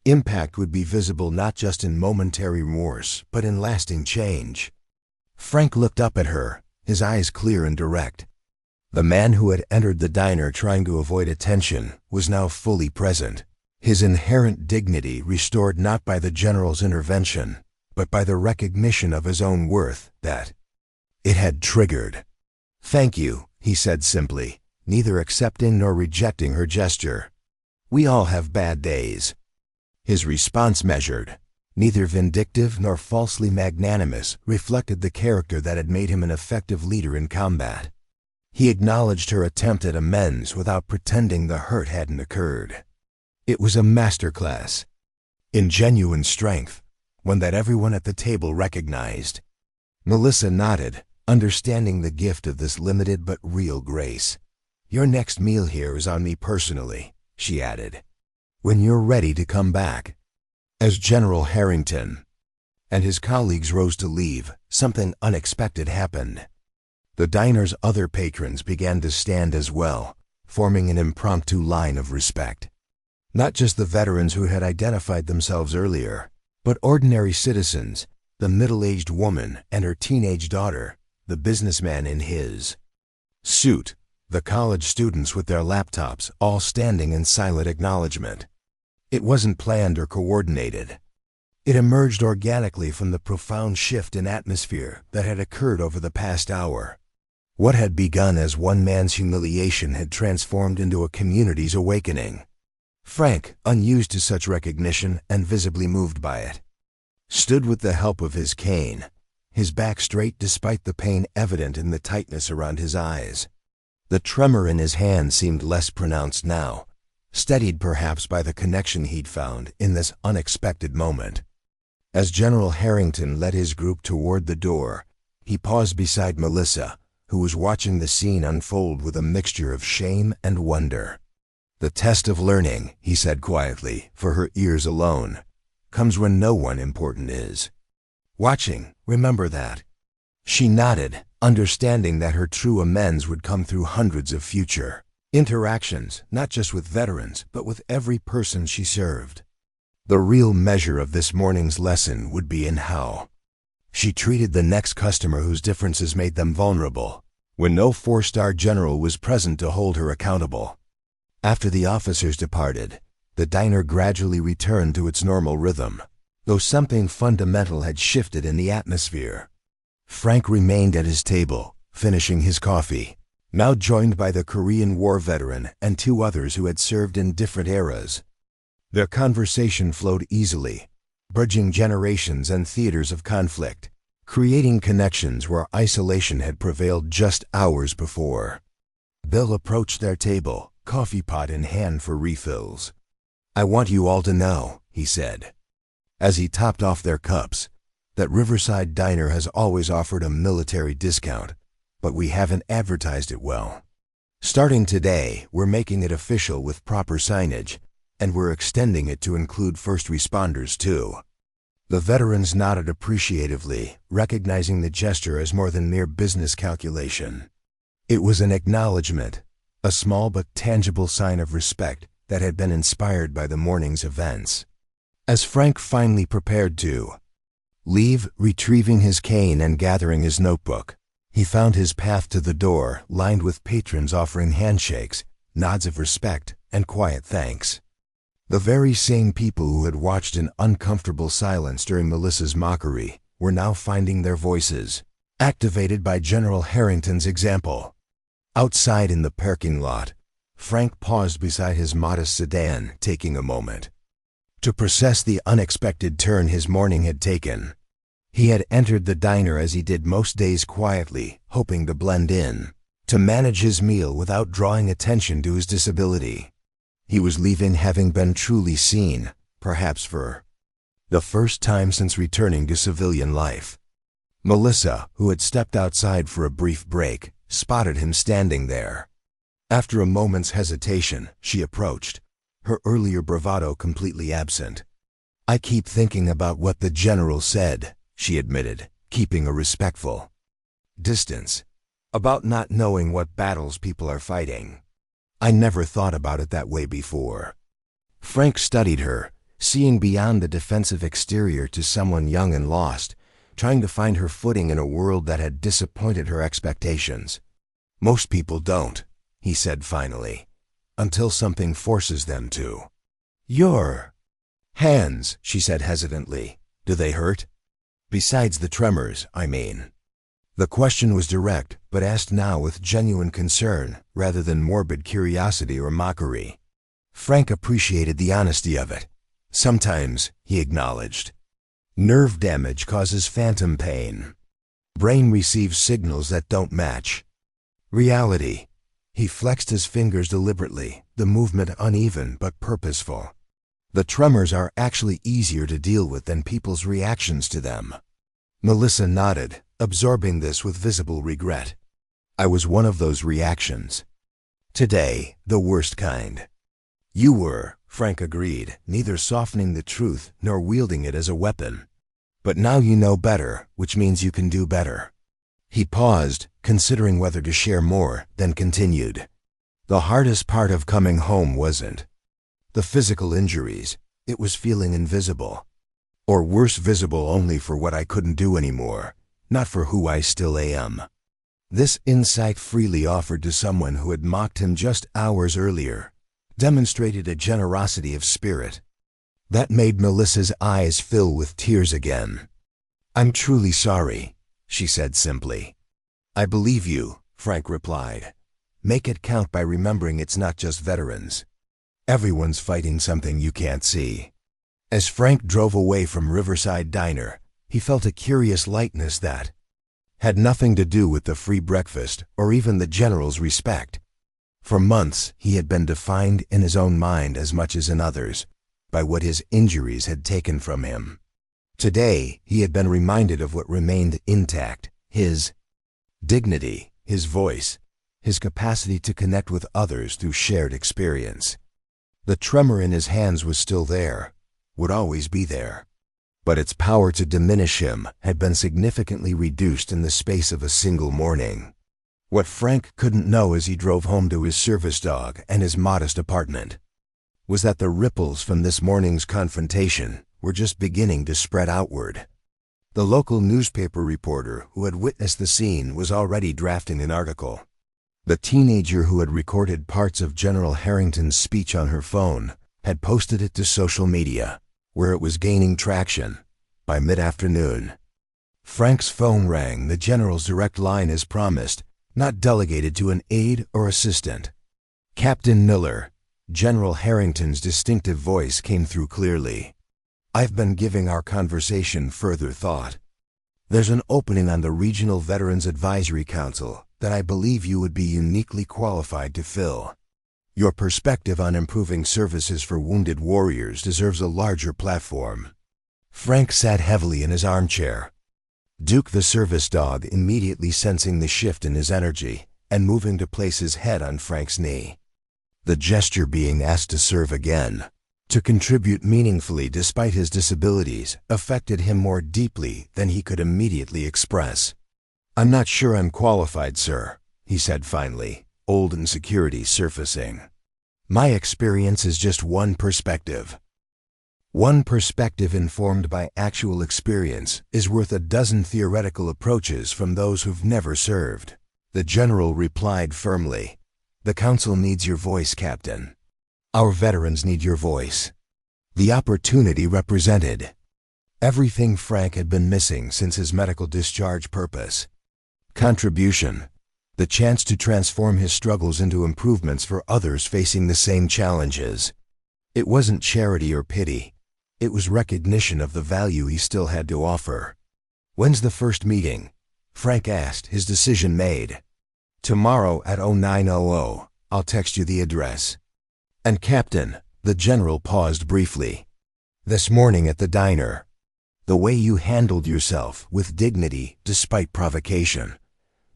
impact would be visible not just in momentary remorse, but in lasting change. Frank looked up at her, his eyes clear and direct. The man who had entered the diner trying to avoid attention was now fully present, his inherent dignity restored not by the general's intervention, but by the recognition of his own worth that it had triggered. "Thank you," he said simply, neither accepting nor rejecting her gesture. "We all have bad days." His response, measured, neither vindictive nor falsely magnanimous, reflected the character that had made him an effective leader in combat. He acknowledged her attempt at amends without pretending the hurt hadn't occurred. It was a masterclass in genuine strength, one that everyone at the table recognized. Melissa nodded, understanding the gift of this limited but real grace. "Your next meal here is on me personally," she added, "when you're ready to come back." As General Harrington and his colleagues rose to leave, something unexpected happened. The diner's other patrons began to stand as well, forming an impromptu line of respect. Not just the veterans who had identified themselves earlier, but ordinary citizens, the middle-aged woman and her teenage daughter, the businessman in his suit, the college students with their laptops, all standing in silent acknowledgement. It wasn't planned or coordinated. It emerged organically from the profound shift in atmosphere that had occurred over the past hour. What had begun as one man's humiliation had transformed into a community's awakening. Frank, unused to such recognition and visibly moved by it, stood with the help of his cane, his back straight despite the pain evident in the tightness around his eyes. The tremor in his hand seemed less pronounced now, steadied perhaps by the connection he'd found in this unexpected moment. As General Harrington led his group toward the door, he paused beside Melissa, who was watching the scene unfold with a mixture of shame and wonder. "The test of learning," he said quietly, for her ears alone, "comes when no one important is watching. Remember that." She nodded, understanding that her true amends would come through hundreds of future interactions, not just with veterans, but with every person she served. The real measure of this morning's lesson would be in how she treated the next customer whose differences made them vulnerable, when no four-star general was present to hold her accountable. After the officers departed, the diner gradually returned to its normal rhythm, though something fundamental had shifted in the atmosphere. Frank remained at his table, finishing his coffee, now joined by the Korean War veteran and two others who had served in different eras. Their conversation flowed easily, bridging generations and theaters of conflict, creating connections where isolation had prevailed just hours before. Bill approached their table, coffee pot in hand for refills. "I want you all to know," he said, as he topped off their cups, "that Riverside Diner has always offered a military discount, but we haven't advertised it well. Starting today, we're making it official with proper signage, and we're extending it to include first responders too." The veterans nodded appreciatively, recognizing the gesture as more than mere business calculation. It was an acknowledgement, a small but tangible sign of respect that had been inspired by the morning's events. As Frank finally prepared to leave, retrieving his cane and gathering his notebook, he found his path to the door lined with patrons offering handshakes, nods of respect, and quiet thanks. The very same people who had watched in uncomfortable silence during Melissa's mockery were now finding their voices, activated by General Harrington's example. Outside in the parking lot, Frank paused beside his modest sedan, taking a moment to process the unexpected turn his morning had taken. He had entered the diner as he did most days, quietly, hoping to blend in, to manage his meal without drawing attention to his disability. He was leaving having been truly seen, perhaps for the first time since returning to civilian life. Melissa, who had stepped outside for a brief break, spotted him standing there. After a moment's hesitation, she approached, her earlier bravado completely absent. "I keep thinking about what the general said," she admitted, keeping a respectful distance. "About not knowing what battles people are fighting. I never thought about it that way before." Frank studied her, seeing beyond the defensive exterior to someone young and lost, trying to find her footing in a world that had disappointed her expectations. "Most people don't," he said finally, "until something forces them to." "Your hands," she said hesitantly, "do they hurt? Besides the tremors, I mean." The question was direct, but asked now with genuine concern rather than morbid curiosity or mockery. Frank appreciated the honesty of it. "Sometimes," he acknowledged. "Nerve damage causes phantom pain. Brain receives signals that don't match reality." He flexed his fingers deliberately, the movement uneven but purposeful. "The tremors are actually easier to deal with than people's reactions to them." Melissa nodded, absorbing this with visible regret. "I was one of those reactions. Today, the worst kind." "You were," Frank agreed, neither softening the truth nor wielding it as a weapon. "But now you know better, which means you can do better." He paused, considering whether to share more, then continued. "The hardest part of coming home wasn't the physical injuries. It was feeling invisible. Or worse, visible only for what I couldn't do anymore, not for who I still am." This insight, freely offered to someone who had mocked him just hours earlier, demonstrated a generosity of spirit that made Melissa's eyes fill with tears again. "I'm truly sorry," she said simply. "I believe you," Frank replied. "Make it count by remembering it's not just veterans. Everyone's fighting something you can't see." As Frank drove away from Riverside Diner, he felt a curious lightness that had nothing to do with the free breakfast or even the general's respect. For months, he had been defined in his own mind as much as in others by what his injuries had taken from him. Today, he had been reminded of what remained intact: his dignity, his voice, his capacity to connect with others through shared experience. The tremor in his hands was still there, would always be there, but its power to diminish him had been significantly reduced in the space of a single morning. What Frank couldn't know as he drove home to his service dog and his modest apartment was that the ripples from this morning's confrontation were just beginning to spread outward. The local newspaper reporter who had witnessed the scene was already drafting an article. The teenager who had recorded parts of General Harrington's speech on her phone had posted it to social media, where it was gaining traction. By mid-afternoon, Frank's phone rang, the general's direct line as promised, not delegated to an aide or assistant. "Captain Miller," General Harrington's distinctive voice came through clearly. "I've been giving our conversation further thought. There's an opening on the Regional Veterans Advisory Council that I believe you would be uniquely qualified to fill. Your perspective on improving services for wounded warriors deserves a larger platform." Frank sat heavily in his armchair, Duke the service dog immediately sensing the shift in his energy and moving to place his head on Frank's knee. The gesture, being asked to serve again, to contribute meaningfully despite his disabilities, affected him more deeply than he could immediately express. "I'm not sure I'm qualified, sir," he said finally, old insecurity surfacing. "My experience is just one perspective. One perspective informed by actual experience is worth a dozen theoretical approaches from those who've never served." The general replied firmly, "The council needs your voice, Captain. Our veterans need your voice." The opportunity represented everything Frank had been missing since his medical discharge: purpose, contribution, the chance to transform his struggles into improvements for others facing the same challenges. It wasn't charity or pity. It was recognition of the value he still had to offer. "When's the first meeting?" Frank asked, his decision made. "Tomorrow at 0900. I'll text you the address." "And Captain," the general paused briefly, "this morning at the diner, the way you handled yourself with dignity despite provocation,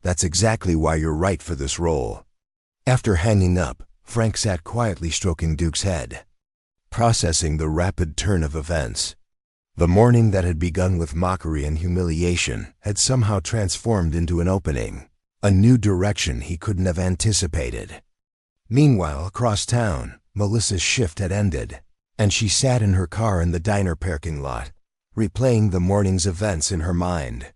that's exactly why you're right for this role." After hanging up, Frank sat quietly stroking Duke's head, processing the rapid turn of events. The morning that had begun with mockery and humiliation had somehow transformed into an opening, a new direction he couldn't have anticipated. Meanwhile, across town, Melissa's shift had ended, and she sat in her car in the diner parking lot, replaying the morning's events in her mind.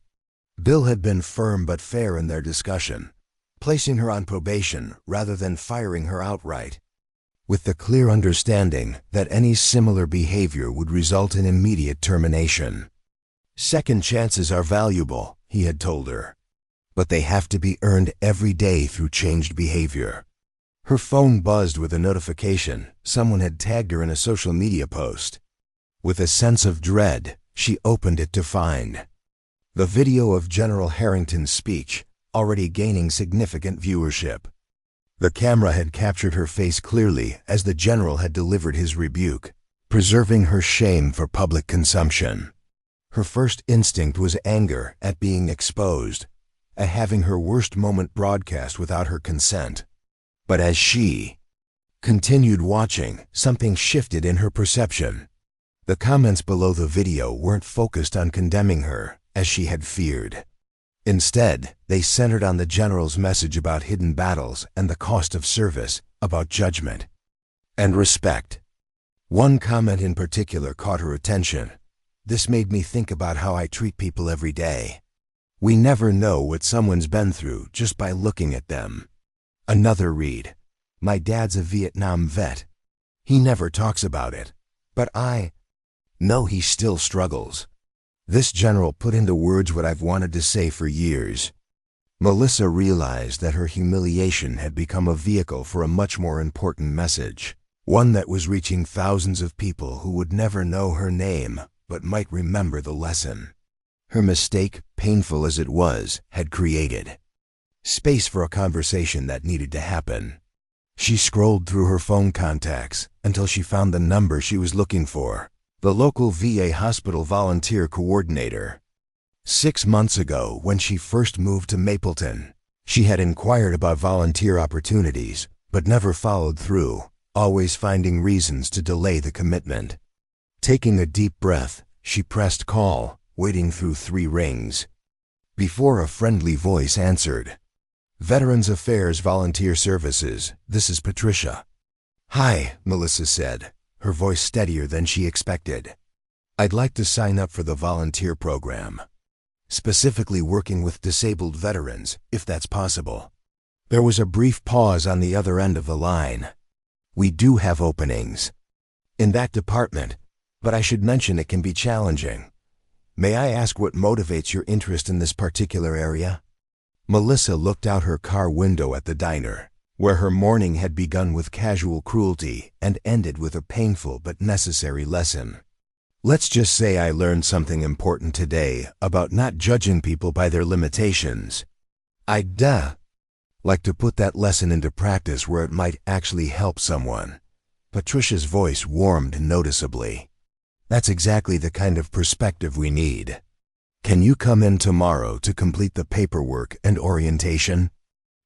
Bill had been firm but fair in their discussion, placing her on probation rather than firing her outright, with the clear understanding that any similar behavior would result in immediate termination. "Second chances are valuable," he had told her, "but they have to be earned every day through changed behavior." Her phone buzzed with a notification. Someone had tagged her in a social media post. With a sense of dread, she opened it to find the video of General Harrington's speech, already gaining significant viewership. The camera had captured her face clearly as the general had delivered his rebuke, preserving her shame for public consumption. Her first instinct was anger at being exposed, at having her worst moment broadcast without her consent. But as she continued watching, something shifted in her perception. The comments below the video weren't focused on condemning her, as she had feared. Instead, they centered on the general's message about hidden battles and the cost of service, about judgment and respect. One comment in particular caught her attention. "This made me think about how I treat people every day. We never know what someone's been through just by looking at them." Another read, "My dad's a Vietnam vet. He never talks about it, but I know he still struggles." This general put into words what I've wanted to say for years. Melissa realized that her humiliation had become a vehicle for a much more important message, one that was reaching thousands of people who would never know her name but might remember the lesson. Her mistake, painful as it was, had created space for a conversation that needed to happen. She scrolled through her phone contacts until she found the number she was looking for. The local VA hospital volunteer coordinator. 6 months ago, when she first moved to Mapleton, she had inquired about volunteer opportunities, but never followed through, always finding reasons to delay the commitment. Taking a deep breath, she pressed call, waiting through 3 rings, before a friendly voice answered. "Veterans Affairs Volunteer Services, this is Patricia." "Hi," Melissa said, her voice steadier than she expected. "I'd like to sign up for the volunteer program, specifically working with disabled veterans, if that's possible." There was a brief pause on the other end of the line. "We do have openings in that department, but I should mention it can be challenging. May I ask what motivates your interest in this particular area?" Melissa looked out her car window at the diner, where her morning had begun with casual cruelty and ended with a painful but necessary lesson. "Let's just say I learned something important today about not judging people by their limitations. I'd like to put that lesson into practice where it might actually help someone." Patricia's voice warmed noticeably. "That's exactly the kind of perspective we need. Can you come in tomorrow to complete the paperwork and orientation?"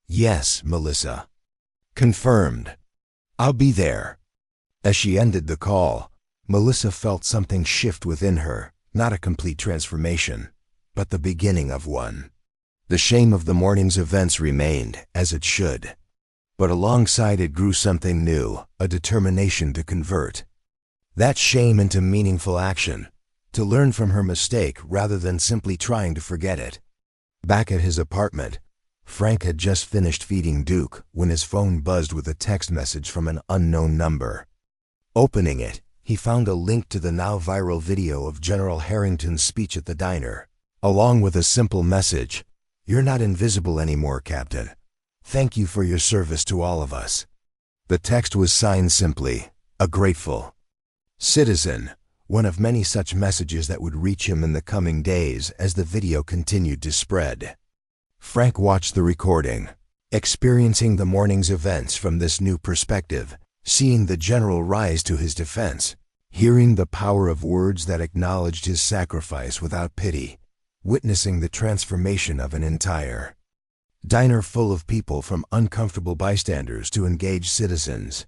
"Yes, Melissa." "Confirmed. I'll be there." As she ended the call, Melissa felt something shift within her, not a complete transformation, but the beginning of one. The shame of the morning's events remained, as it should, but alongside it grew something new, a determination to convert that shame into meaningful action, to learn from her mistake rather than simply trying to forget it. Back at his apartment, Frank had just finished feeding Duke when his phone buzzed with a text message from an unknown number. Opening it, he found a link to the now viral video of General Harrington's speech at the diner, along with a simple message: "You're not invisible anymore, Captain. Thank you for your service to all of us." The text was signed simply, "A grateful citizen," one of many such messages that would reach him in the coming days as the video continued to spread. Frank watched the recording, experiencing the morning's events from this new perspective, seeing the general rise to his defense, hearing the power of words that acknowledged his sacrifice without pity, witnessing the transformation of an entire diner full of people, from uncomfortable bystanders to engaged citizens.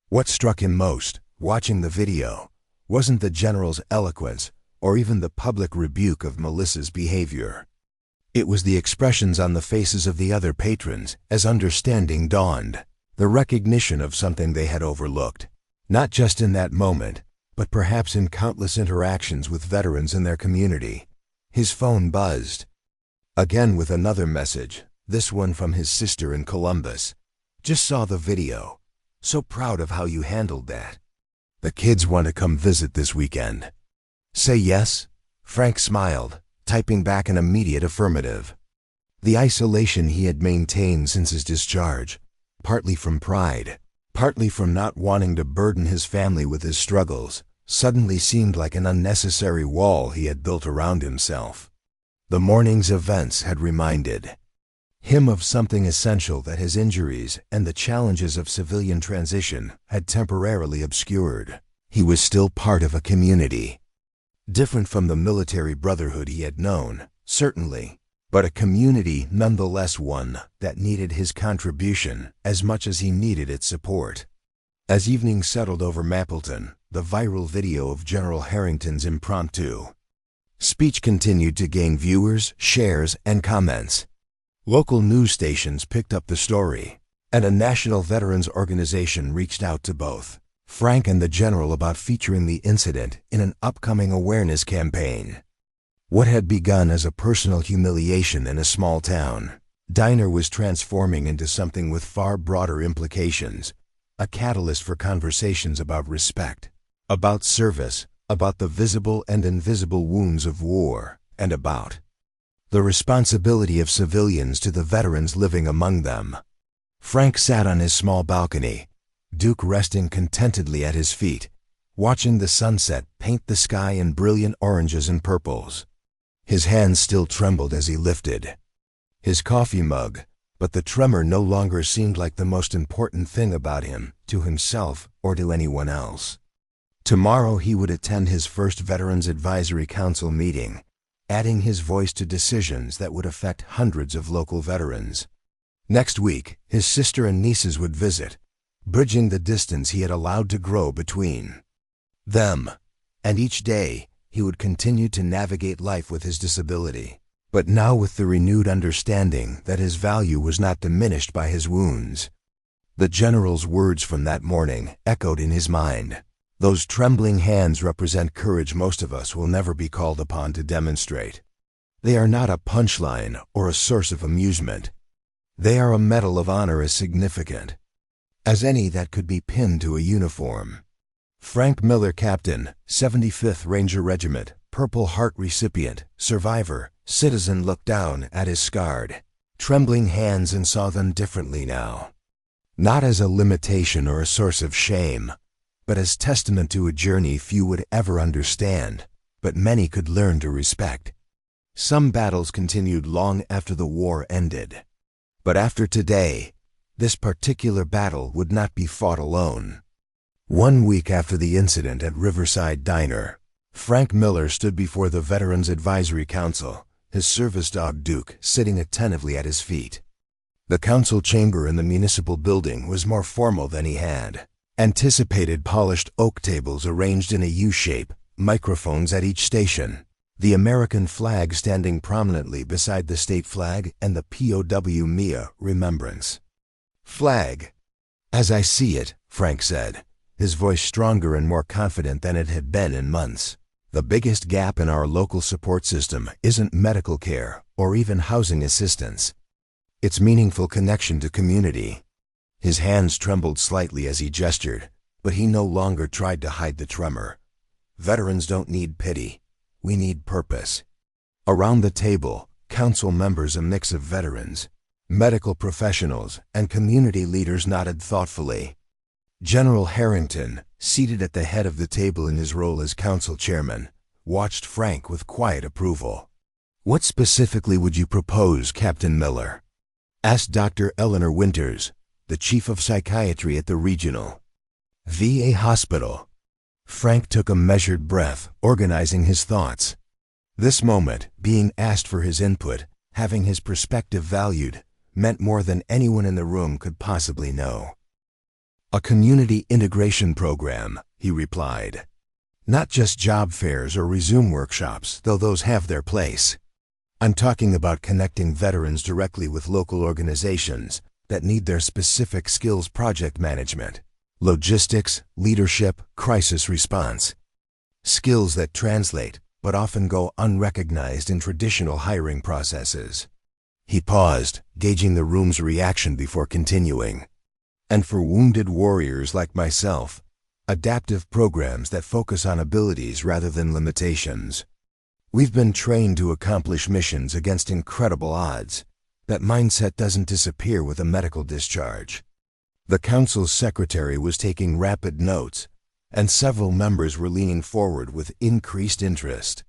What struck him most, watching the video, wasn't the general's eloquence or even the public rebuke of Melissa's behavior. It was the expressions on the faces of the other patrons as understanding dawned, the recognition of something they had overlooked, not just in that moment, but perhaps in countless interactions with veterans in their community. His phone buzzed. Again with another message, this one from his sister in Columbus. "Just saw the video. So proud of how you handled that. The kids want to come visit this weekend." "Say yes?" Frank smiled, typing back an immediate affirmative. The isolation he had maintained since his discharge, partly from pride, partly from not wanting to burden his family with his struggles, suddenly seemed like an unnecessary wall he had built around himself. The morning's events had reminded him of something essential that his injuries and the challenges of civilian transition had temporarily obscured. He was still part of a community. Different from the military brotherhood he had known, certainly, but a community nonetheless, one that needed his contribution as much as he needed its support. As evening settled over Mapleton, the viral video of General Harrington's impromptu speech continued to gain viewers, shares, and comments. Local news stations picked up the story, and a national veterans organization reached out to both Frank and the general about featuring the incident in an upcoming awareness campaign. What had begun as a personal humiliation in a small town diner was transforming into something with far broader implications, a catalyst for conversations about respect, about service, about the visible and invisible wounds of war, and about the responsibility of civilians to the veterans living among them. Frank sat on his small balcony, Duke resting contentedly at his feet, watching the sunset paint the sky in brilliant oranges and purples. His hands still trembled as he lifted his coffee mug, but the tremor no longer seemed like the most important thing about him, to himself or to anyone else. Tomorrow he would attend his first Veterans Advisory Council meeting, adding his voice to decisions that would affect hundreds of local veterans. Next week, his sister and nieces would visit, bridging the distance he had allowed to grow between them. And each day, he would continue to navigate life with his disability, but now with the renewed understanding that his value was not diminished by his wounds. The general's words from that morning echoed in his mind. Those trembling hands represent courage most of us will never be called upon to demonstrate. They are not a punchline or a source of amusement. They are a medal of honor as significant as any that could be pinned to a uniform. Frank Miller, Captain, 75th Ranger Regiment, Purple Heart recipient, survivor, citizen, looked down at his scarred, trembling hands and saw them differently now. Not as a limitation or a source of shame, but as testament to a journey few would ever understand, but many could learn to respect. Some battles continued long after the war ended. But after today, this particular battle would not be fought alone. 1 week after the incident at Riverside Diner, Frank Miller stood before the Veterans Advisory Council, his service dog Duke sitting attentively at his feet. The council chamber in the municipal building was more formal than he had anticipated. Polished oak tables arranged in a U-shape, microphones at each station, the American flag standing prominently beside the state flag and the POW MIA remembrance flag. "As I see it," Frank said, his voice stronger and more confident than it had been in months, "the biggest gap in our local support system isn't medical care or even housing assistance. It's meaningful connection to community." His hands trembled slightly as he gestured, but he no longer tried to hide the tremor. Veterans don't need pity. We need purpose. Around the table, council members, a mix of veterans, medical professionals, and community leaders, nodded thoughtfully. General Harrington, seated at the head of the table in his role as council chairman, watched Frank with quiet approval. "What specifically would you propose, Captain Miller?" asked Dr. Eleanor Winters, the chief of psychiatry at the regional VA hospital. Frank took a measured breath, organizing his thoughts. This moment, being asked for his input, having his perspective valued, meant more than anyone in the room could possibly know. "A community integration program," he replied. "Not just job fairs or resume workshops, though those have their place. I'm talking about connecting veterans directly with local organizations that need their specific skills: project management, logistics, leadership, crisis response. Skills that translate, but often go unrecognized in traditional hiring processes." He paused, gauging the room's reaction before continuing. "And for wounded warriors like myself, adaptive programs that focus on abilities rather than limitations. We've been trained to accomplish missions against incredible odds. That mindset doesn't disappear with a medical discharge." The council's secretary was taking rapid notes, and several members were leaning forward with increased interest.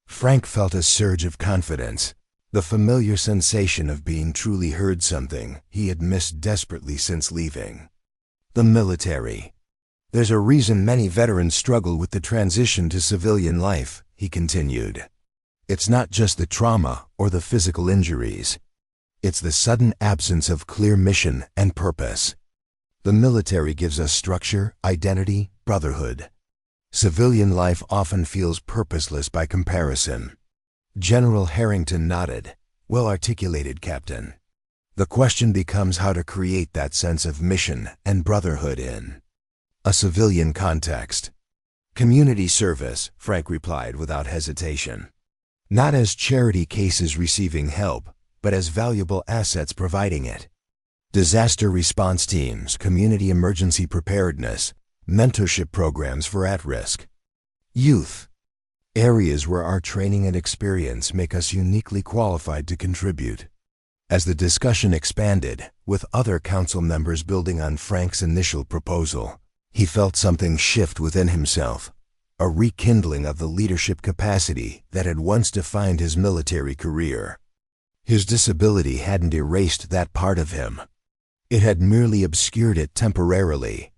Frank felt a surge of confidence, the familiar sensation of being truly heard, something he had missed desperately since leaving the military. "There's a reason many veterans struggle with the transition to civilian life," he continued. "It's not just the trauma or the physical injuries. It's the sudden absence of clear mission and purpose. The military gives us structure, identity, brotherhood. Civilian life often feels purposeless by comparison." General Harrington nodded. "Well articulated, Captain. The question becomes how to create that sense of mission and brotherhood in a civilian context." "Community service," Frank replied without hesitation. "Not as charity cases receiving help, but as valuable assets providing it. Disaster response teams, community emergency preparedness, mentorship programs for at-risk youth. Areas where our training and experience make us uniquely qualified to contribute." As the discussion expanded, with other council members building on Frank's initial proposal, he felt something shift within himself, a rekindling of the leadership capacity that had once defined his military career. His disability hadn't erased that part of him. It had merely obscured it temporarily.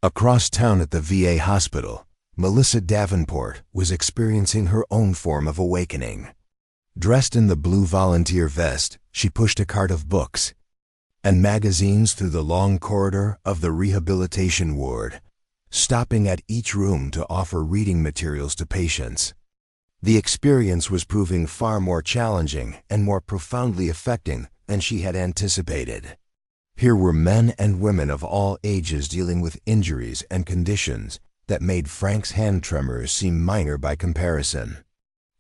Across town at the VA hospital, Melissa Davenport was experiencing her own form of awakening. Dressed in the blue volunteer vest, she pushed a cart of books and magazines through the long corridor of the rehabilitation ward, stopping at each room to offer reading materials to patients. The experience was proving far more challenging and more profoundly affecting than she had anticipated. Here were men and women of all ages dealing with injuries and conditions that made Frank's hand tremors seem minor by comparison.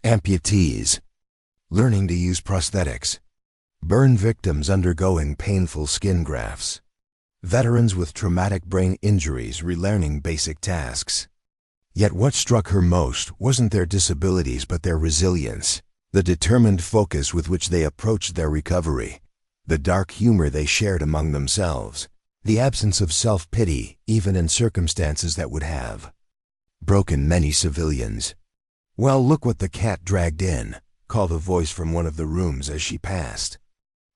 Amputees learning to use prosthetics, burn victims undergoing painful skin grafts, veterans with traumatic brain injuries relearning basic tasks. Yet what struck her most wasn't their disabilities but their resilience, the determined focus with which they approached their recovery, the dark humor they shared among themselves, the absence of self-pity even in circumstances that would have broken many civilians. "Well, look what the cat dragged in," called a voice from one of the rooms as she passed.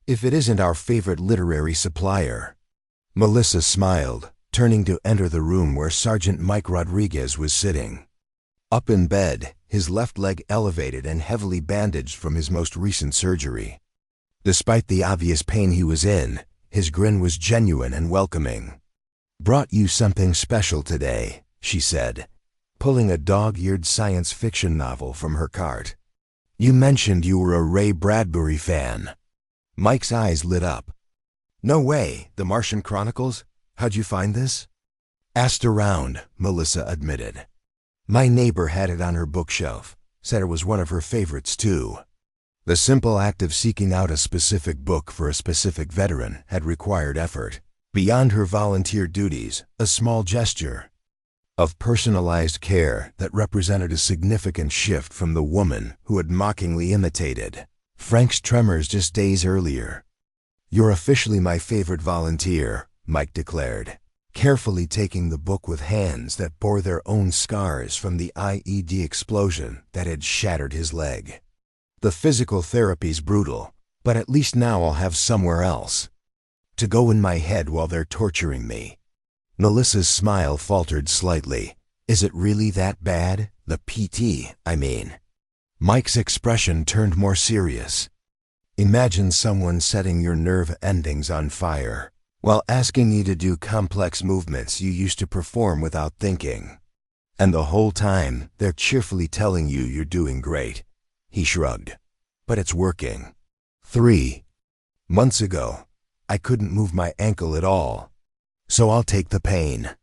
"If it isn't our favorite literary supplier." Melissa smiled, turning to enter the room where Sergeant Mike Rodriguez was sitting. Up in bed, his left leg elevated and heavily bandaged from his most recent surgery. Despite the obvious pain he was in, his grin was genuine and welcoming. "Brought you something special today," she said, pulling a dog-eared science fiction novel from her cart. "You mentioned you were a Ray Bradbury fan." Mike's eyes lit up. "No way, The Martian Chronicles? How'd you find this?" "Asked around," Melissa admitted. "My neighbor had it on her bookshelf, said it was one of her favorites too." The simple act of seeking out a specific book for a specific veteran had required effort. Beyond her volunteer duties, a small gesture of personalized care that represented a significant shift from the woman who had mockingly imitated Frank's tremors just days earlier. "You're officially my favorite volunteer," Mike declared. carefully taking the book with hands that bore their own scars from the IED explosion that had shattered his leg. The physical therapy's brutal, but at least now I'll have somewhere else to go in my head while they're torturing me. Melissa's smile faltered slightly. Is it really that bad? The PT, I mean. Mike's expression turned more serious. Imagine someone setting your nerve endings on fire while asking you to do complex movements you used to perform without thinking. And the whole time, they're cheerfully telling you you're doing great. He shrugged. But it's working. 3 months ago, I couldn't move my ankle at all. So I'll take the pain.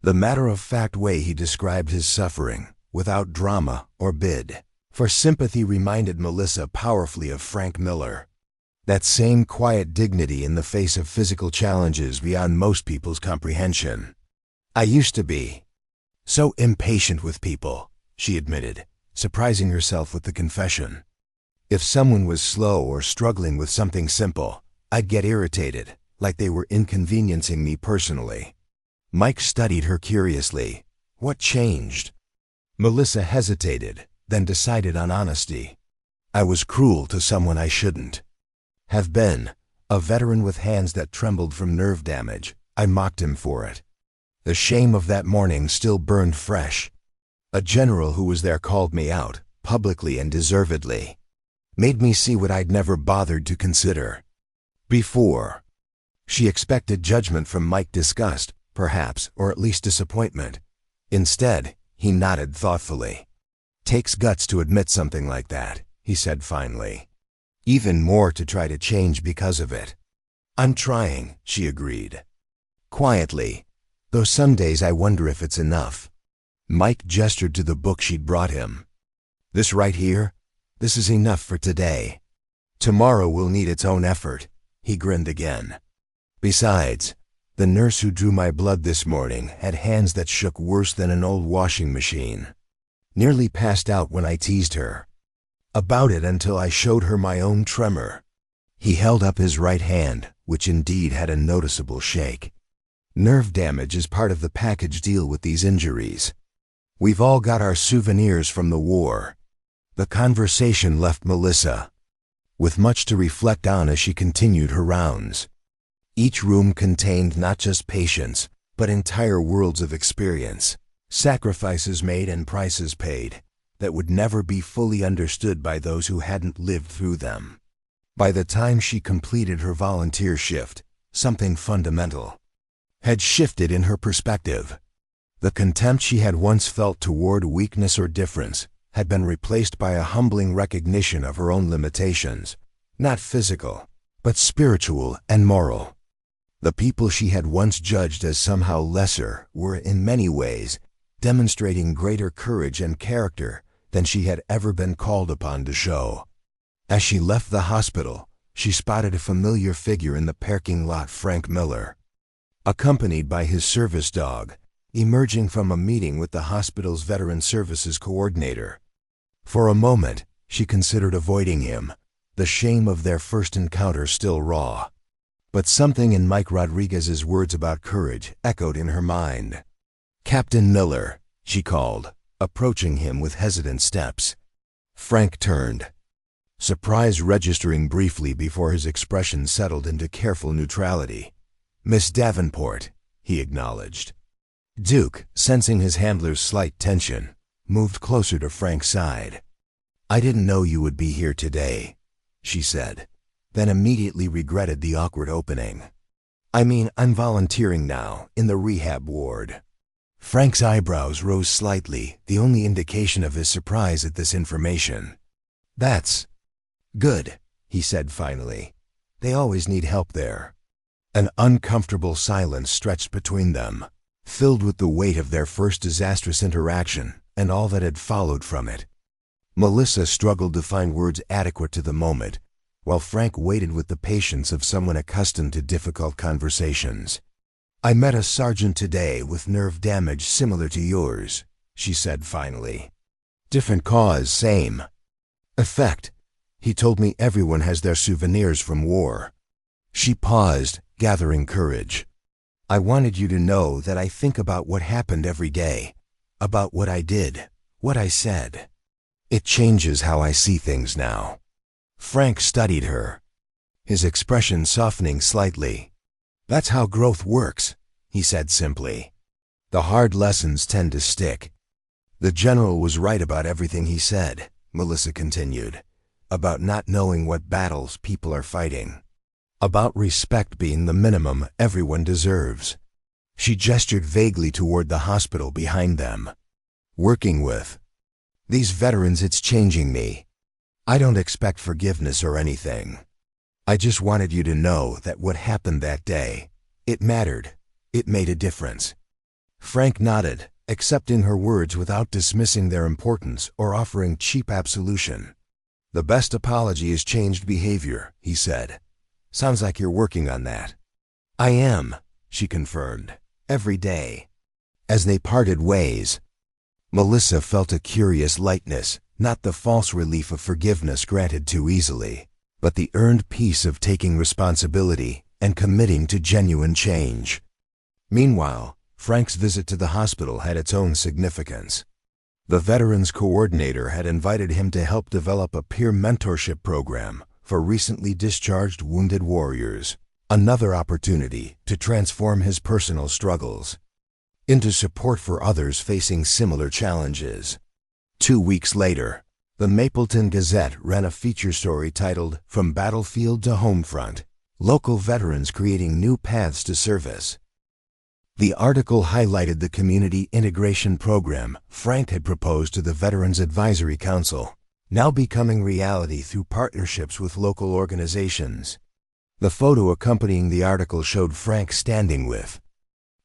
The matter-of-fact way he described his suffering, without drama or bid for sympathy, reminded Melissa powerfully of Frank Miller. That same quiet dignity in the face of physical challenges beyond most people's comprehension. I used to be so impatient with people, she admitted, surprising herself with the confession. If someone was slow or struggling with something simple, I'd get irritated, like they were inconveniencing me personally. Mike studied her curiously. What changed? Melissa hesitated, then decided on honesty. I was cruel to someone I shouldn't have been. A veteran with hands that trembled from nerve damage. I mocked him for it. The shame of that morning still burned fresh. A general who was there called me out, publicly and deservedly. Made me see what I'd never bothered to consider before. She expected judgment from Mike, disgust, perhaps, or at least disappointment. Instead, he nodded thoughtfully. Takes guts to admit something like that, he said finally. Even more to try to change because of it. I'm trying, she agreed. Quietly, though some days I wonder if it's enough. Mike gestured to the book she'd brought him. This right here? This is enough for today. Tomorrow will need its own effort. He grinned again. Besides, the nurse who drew my blood this morning had hands that shook worse than an old washing machine. Nearly passed out when I teased her about it until I showed her my own tremor. He held up his right hand, which indeed had a noticeable shake. Nerve damage is part of the package deal with these injuries. We've all got our souvenirs from the war. The conversation left Melissa with much to reflect on as she continued her rounds. Each room contained not just patients, but entire worlds of experience, sacrifices made and prices paid, that would never be fully understood by those who hadn't lived through them. By the time she completed her volunteer shift, something fundamental had shifted in her perspective. The contempt she had once felt toward weakness or difference had been replaced by a humbling recognition of her own limitations, not physical, but spiritual and moral. The people she had once judged as somehow lesser were in many ways demonstrating greater courage and character than she had ever been called upon to show. As she left the hospital, she spotted a familiar figure in the parking lot, Frank Miller, accompanied by his service dog, emerging from a meeting with the hospital's Veteran Services coordinator. For a moment, she considered avoiding him, the shame of their first encounter still raw. But something in Mike Rodriguez's words about courage echoed in her mind. Captain Miller, she called, approaching him with hesitant steps. Frank turned, surprise registering briefly before his expression settled into careful neutrality. Miss Davenport, he acknowledged. Duke, sensing his handler's slight tension, moved closer to Frank's side. I didn't know you would be here today, she said, then immediately regretted the awkward opening. I mean, I'm volunteering now, in the rehab ward. Frank's eyebrows rose slightly, the only indication of his surprise at this information. That's good, he said finally. They always need help there. An uncomfortable silence stretched between them, filled with the weight of their first disastrous interaction and all that had followed from it. Melissa struggled to find words adequate to the moment, while Frank waited with the patience of someone accustomed to difficult conversations. I met a sergeant today with nerve damage similar to yours, she said finally. Different cause, same effect. He told me everyone has their souvenirs from war. She paused, gathering courage. I wanted you to know that I think about what happened every day, about what I did, what I said. It changes how I see things now." Frank studied her, his expression softening slightly. "That's how growth works," he said simply. "The hard lessons tend to stick." "The general was right about everything he said," Melissa continued, "about not knowing what battles people are fighting, about respect being the minimum everyone deserves." She gestured vaguely toward the hospital behind them. "Working with these veterans, it's changing me. I don't expect forgiveness or anything. I just wanted you to know that what happened that day, it mattered. It made a difference." Frank nodded, accepting her words without dismissing their importance or offering cheap absolution. "The best apology is changed behavior," he said. "Sounds like you're working on that." "I am," she confirmed, "every day." As they parted ways, Melissa felt a curious lightness, not the false relief of forgiveness granted too easily, but the earned peace of taking responsibility and committing to genuine change. Meanwhile, Frank's visit to the hospital had its own significance. The Veterans Coordinator had invited him to help develop a peer mentorship program for recently discharged wounded warriors, another opportunity to transform his personal struggles into support for others facing similar challenges. 2 weeks later, the Mapleton Gazette ran a feature story titled "From Battlefield to Homefront: Local Veterans Creating New Paths to Service." The article highlighted the community integration program Frank had proposed to the Veterans Advisory Council, now becoming reality through partnerships with local organizations. The photo accompanying the article showed Frank standing with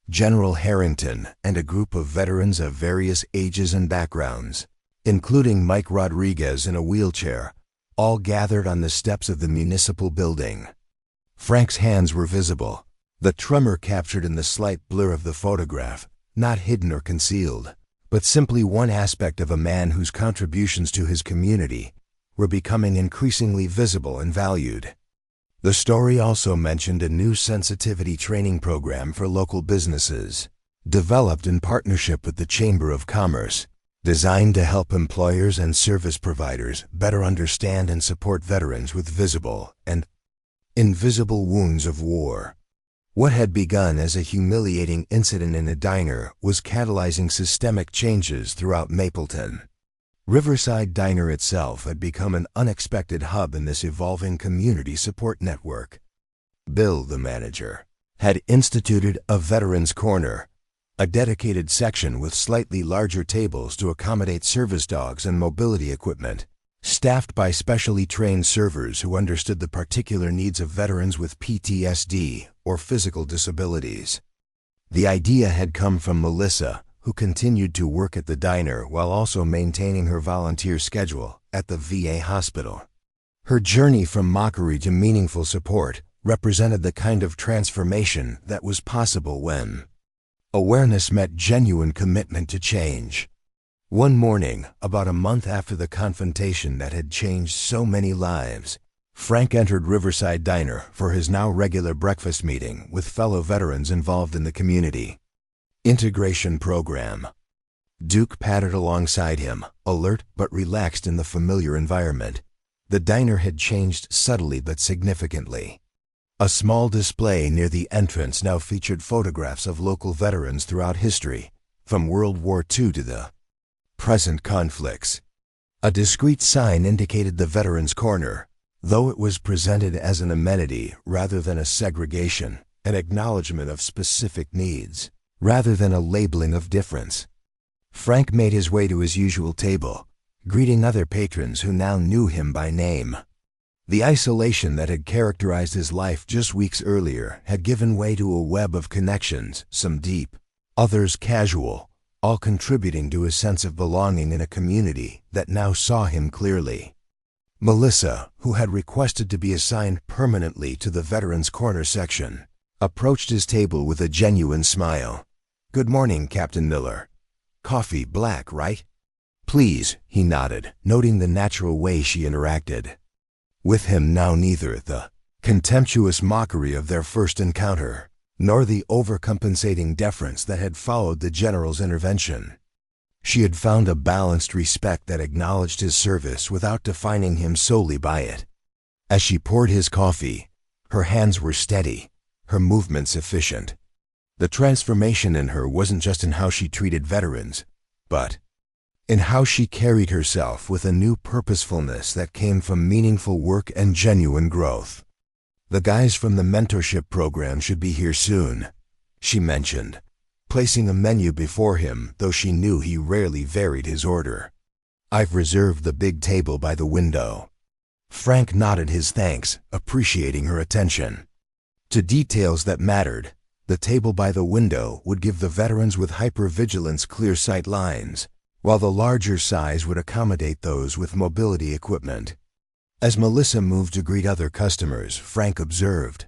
General Harrington and a group of veterans of various ages and backgrounds, including Mike Rodriguez in a wheelchair, all gathered on the steps of the municipal building. Frank's hands were visible, the tremor captured in the slight blur of the photograph, not hidden or concealed, but simply one aspect of a man whose contributions to his community were becoming increasingly visible and valued. The story also mentioned a new sensitivity training program for local businesses, developed in partnership with the Chamber of Commerce, designed to help employers and service providers better understand and support veterans with visible and invisible wounds of war. What had begun as a humiliating incident in a diner was catalyzing systemic changes throughout Mapleton. Riverside Diner itself had become an unexpected hub in this evolving community support network. Bill, the manager, had instituted a Veterans Corner, a dedicated section with slightly larger tables to accommodate service dogs and mobility equipment, staffed by specially trained servers who understood the particular needs of veterans with PTSD or physical disabilities. The idea had come from Melissa, who continued to work at the diner while also maintaining her volunteer schedule at the VA hospital. Her journey from mockery to meaningful support represented the kind of transformation that was possible when awareness met genuine commitment to change. One morning, about a month after the confrontation that had changed so many lives, Frank entered Riverside Diner for his now regular breakfast meeting with fellow veterans involved in the community integration program. Duke pattered alongside him, alert but relaxed in the familiar environment. The diner had changed subtly but significantly. A small display near the entrance now featured photographs of local veterans throughout history, from World War II to the present conflicts. A discreet sign indicated the Veterans Corner, though it was presented as an amenity rather than a segregation, an acknowledgement of specific needs, rather than a labeling of difference. Frank made his way to his usual table, greeting other patrons who now knew him by name. The isolation that had characterized his life just weeks earlier had given way to a web of connections, some deep, others casual, all contributing to a sense of belonging in a community that now saw him clearly. Melissa, who had requested to be assigned permanently to the Veterans Corner section, approached his table with a genuine smile. "Good morning, Captain Miller. Coffee black, right?" "Please," he nodded, noting the natural way she interacted with him now, neither the contemptuous mockery of their first encounter nor the overcompensating deference that had followed the general's intervention. She had found a balanced respect that acknowledged his service without defining him solely by it. As she poured his coffee, her hands were steady, her movements efficient. The transformation in her wasn't just in how she treated veterans, but in how she carried herself with a new purposefulness that came from meaningful work and genuine growth. "The guys from the mentorship program should be here soon," she mentioned, placing a menu before him, though she knew he rarely varied his order. "I've reserved the big table by the window." Frank nodded his thanks, appreciating her attention to details that mattered. The table by the window would give the veterans with hypervigilance clear sight lines, while the larger size would accommodate those with mobility equipment. As Melissa moved to greet other customers, Frank observed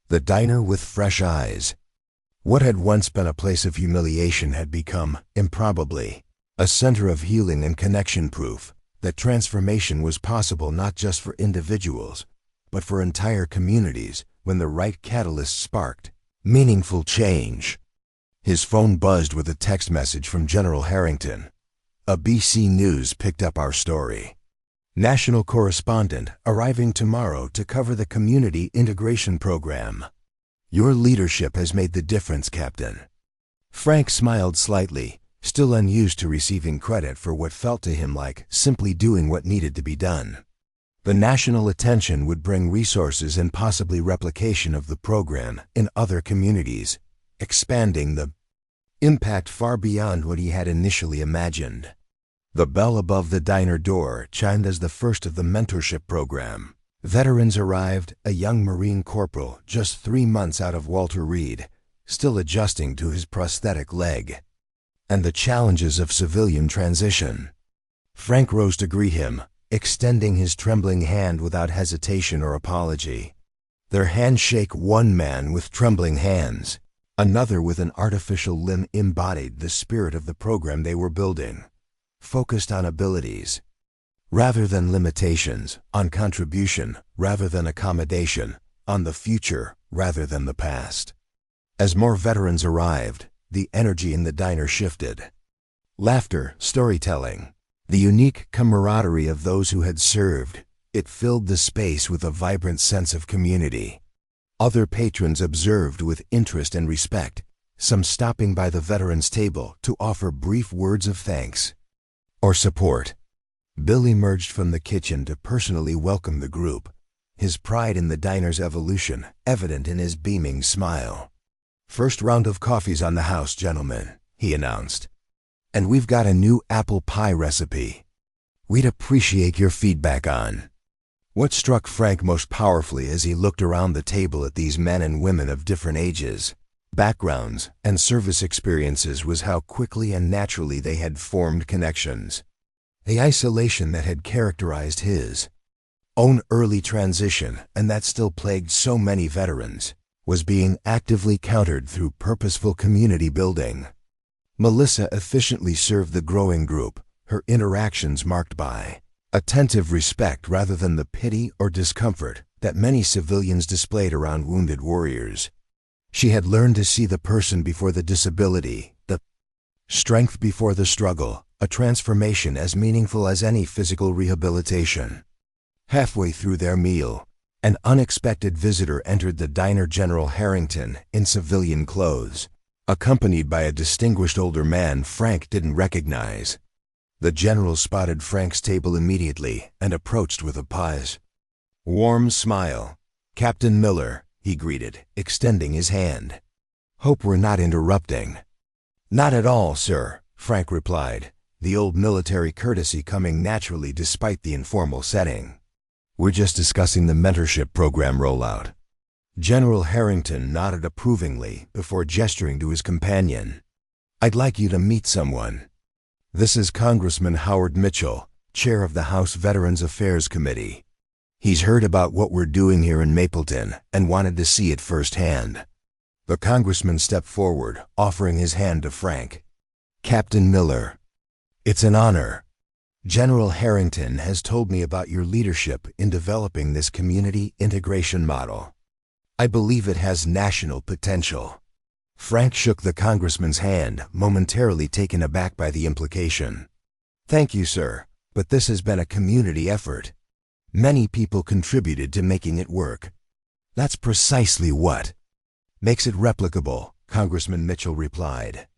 the diner with fresh eyes. What had once been a place of humiliation had become, improbably, a center of healing and connection, proof that transformation was possible not just for individuals, but for entire communities when the right catalyst sparked meaningful change. His phone buzzed with a text message from General Harrington. "A BC News picked up our story. National correspondent arriving tomorrow to cover the Community Integration Program. Your leadership has made the difference, Captain." Frank smiled slightly, still unused to receiving credit for what felt to him like simply doing what needed to be done. The national attention would bring resources and possibly replication of the program in other communities, expanding the impact far beyond what he had initially imagined. The bell above the diner door chimed as the first of the mentorship program. Veterans arrived, a young Marine corporal just 3 months out of Walter Reed, still adjusting to his prosthetic leg, and the challenges of civilian transition. Frank rose to greet him, extending his trembling hand without hesitation or apology. Their handshake, one man with trembling hands, another with an artificial limb, embodied the spirit of the program they were building, focused on abilities rather than limitations, on contribution rather than accommodation, on the future rather than the past. As more veterans arrived, the energy in the diner shifted. Laughter, storytelling, the unique camaraderie of those who had served, it filled the space with a vibrant sense of community. Other patrons observed with interest and respect, some stopping by the veterans' table to offer brief words of thanks or support. Bill emerged from the kitchen to personally welcome the group, his pride in the diner's evolution evident in his beaming smile. "First round of coffees on the house, gentlemen," he announced. "And we've got a new apple pie recipe we'd appreciate your feedback on." What struck Frank most powerfully as he looked around the table at these men and women of different ages, backgrounds, and service experiences was how quickly and naturally they had formed connections. The isolation that had characterized his own early transition, and that still plagued so many veterans, was being actively countered through purposeful community building. Melissa efficiently served the growing group, her interactions marked by attentive respect rather than the pity or discomfort that many civilians displayed around wounded warriors. She had learned to see the person before the disability, the strength before the struggle, a transformation as meaningful as any physical rehabilitation. Halfway through their meal, an unexpected visitor entered the diner. General Harrington, in civilian clothes, accompanied by a distinguished older man Frank didn't recognize. The general spotted Frank's table immediately and approached with a pause. Warm smile. "Captain Miller," he greeted, extending his hand. "Hope we're not interrupting." "Not at all, sir," Frank replied, the old military courtesy coming naturally despite the informal setting. "We're just discussing the mentorship program rollout." General Harrington nodded approvingly before gesturing to his companion. "I'd like you to meet someone. This is Congressman Howard Mitchell, chair of the House Veterans Affairs Committee. He's heard about what we're doing here in Mapleton and wanted to see it firsthand." The congressman stepped forward, offering his hand to Frank. "Captain Miller, it's an honor. General Harrington has told me about your leadership in developing this community integration model. I believe it has national potential." Frank shook the congressman's hand, momentarily taken aback by the implication. "Thank you, sir, but this has been a community effort. Many people contributed to making it work." "That's precisely what makes it replicable," Congressman Mitchell replied.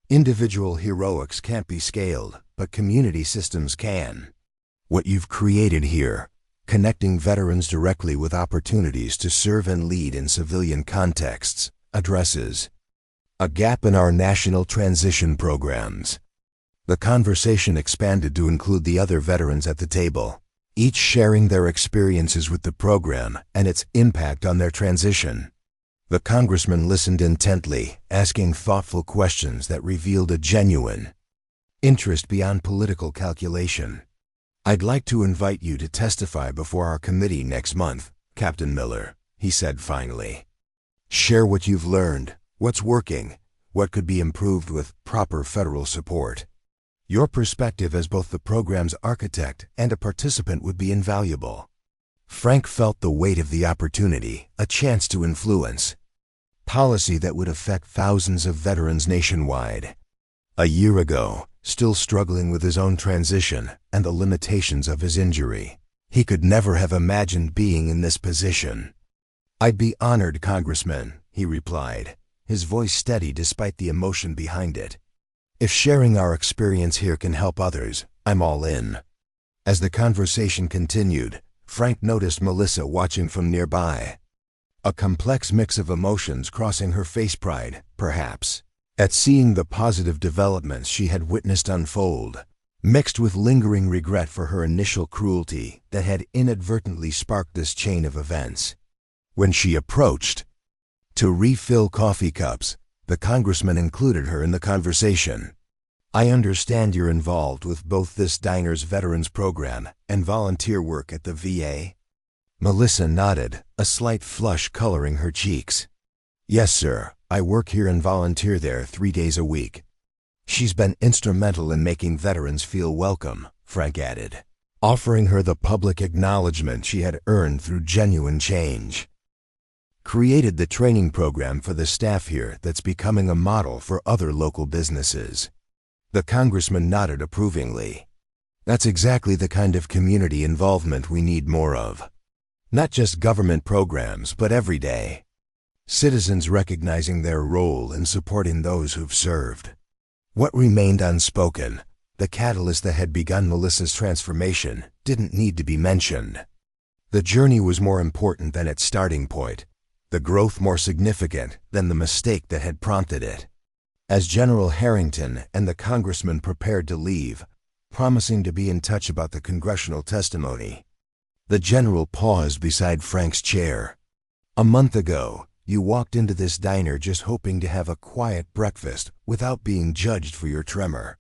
"Individual heroics can't be scaled, but community systems can. What you've created here, connecting veterans directly with opportunities to serve and lead in civilian contexts, addresses a gap in our national transition programs." The conversation expanded to include the other veterans at the table, each sharing their experiences with the program and its impact on their transition. The congressman listened intently, asking thoughtful questions that revealed a genuine interest beyond political calculation. "I'd like to invite you to testify before our committee next month, Captain Miller," he said finally. "Share what you've learned, what's working, what could be improved with proper federal support. Your perspective as both the program's architect and a participant would be invaluable." Frank felt the weight of the opportunity, a chance to influence policy that would affect thousands of veterans nationwide. A year ago, still struggling with his own transition and the limitations of his injury, he could never have imagined being in this position. "I'd be honored, Congressman," he replied, his voice steady despite the emotion behind it. "If sharing our experience here can help others, I'm all in." As the conversation continued, Frank noticed Melissa watching from nearby. A complex mix of emotions crossing her face, pride, perhaps, at seeing the positive developments she had witnessed unfold, mixed with lingering regret for her initial cruelty that had inadvertently sparked this chain of events. When she approached to refill coffee cups, the congressman included her in the conversation. "I understand you're involved with both this diner's veterans program and volunteer work at the VA?" Melissa nodded, a slight flush coloring her cheeks. "Yes, sir. I work here and volunteer there 3 days a week." "She's been instrumental in making veterans feel welcome," Frank added, offering her the public acknowledgement she had earned through genuine change. "Created the training program for the staff here that's becoming a model for other local businesses." The congressman nodded approvingly. "That's exactly the kind of community involvement we need more of. Not just government programs, but everyday citizens recognizing their role in supporting those who've served." What remained unspoken, the catalyst that had begun Melissa's transformation, didn't need to be mentioned. The journey was more important than its starting point, the growth more significant than the mistake that had prompted it. As General Harrington and the congressman prepared to leave, promising to be in touch about the congressional testimony, the general paused beside Frank's chair. "A month ago, you walked into this diner just hoping to have a quiet breakfast without being judged for your tremor.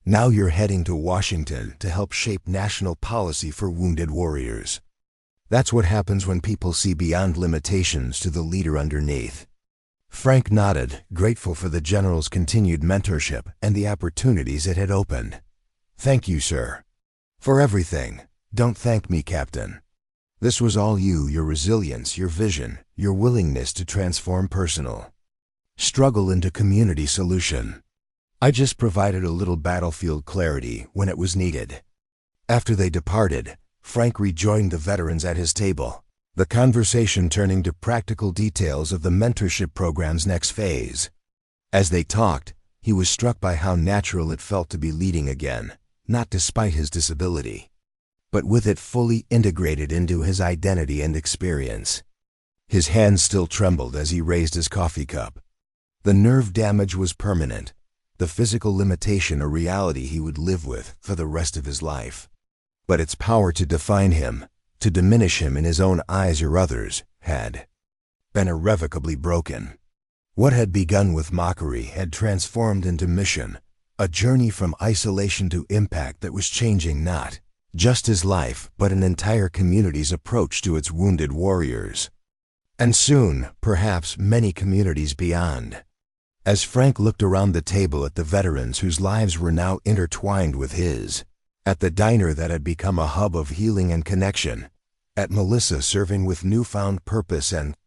Now you're heading to Washington to help shape national policy for wounded warriors. That's what happens when people see beyond limitations to the leader underneath." Frank nodded, grateful for the general's continued mentorship and the opportunities it had opened. "Thank you, sir. For everything. Don't thank me, Captain. This was all you, your resilience, your vision, your willingness to transform personal struggle into community solution. I just provided a little battlefield clarity when it was needed." After they departed, Frank rejoined the veterans at his table, the conversation turning to practical details of the mentorship program's next phase. As they talked, he was struck by how natural it felt to be leading again, not despite his disability, but with it fully integrated into his identity and experience. His hands still trembled as he raised his coffee cup. The nerve damage was permanent, the physical limitation a reality he would live with for the rest of his life. But its power to define him, to diminish him in his own eyes or others, had been irrevocably broken. What had begun with mockery had transformed into mission, a journey from isolation to impact that was changing not just his life, but an entire community's approach to its wounded warriors. And soon, perhaps many communities beyond. As Frank looked around the table at the veterans whose lives were now intertwined with his, at the diner that had become a hub of healing and connection, at Melissa serving with newfound purpose and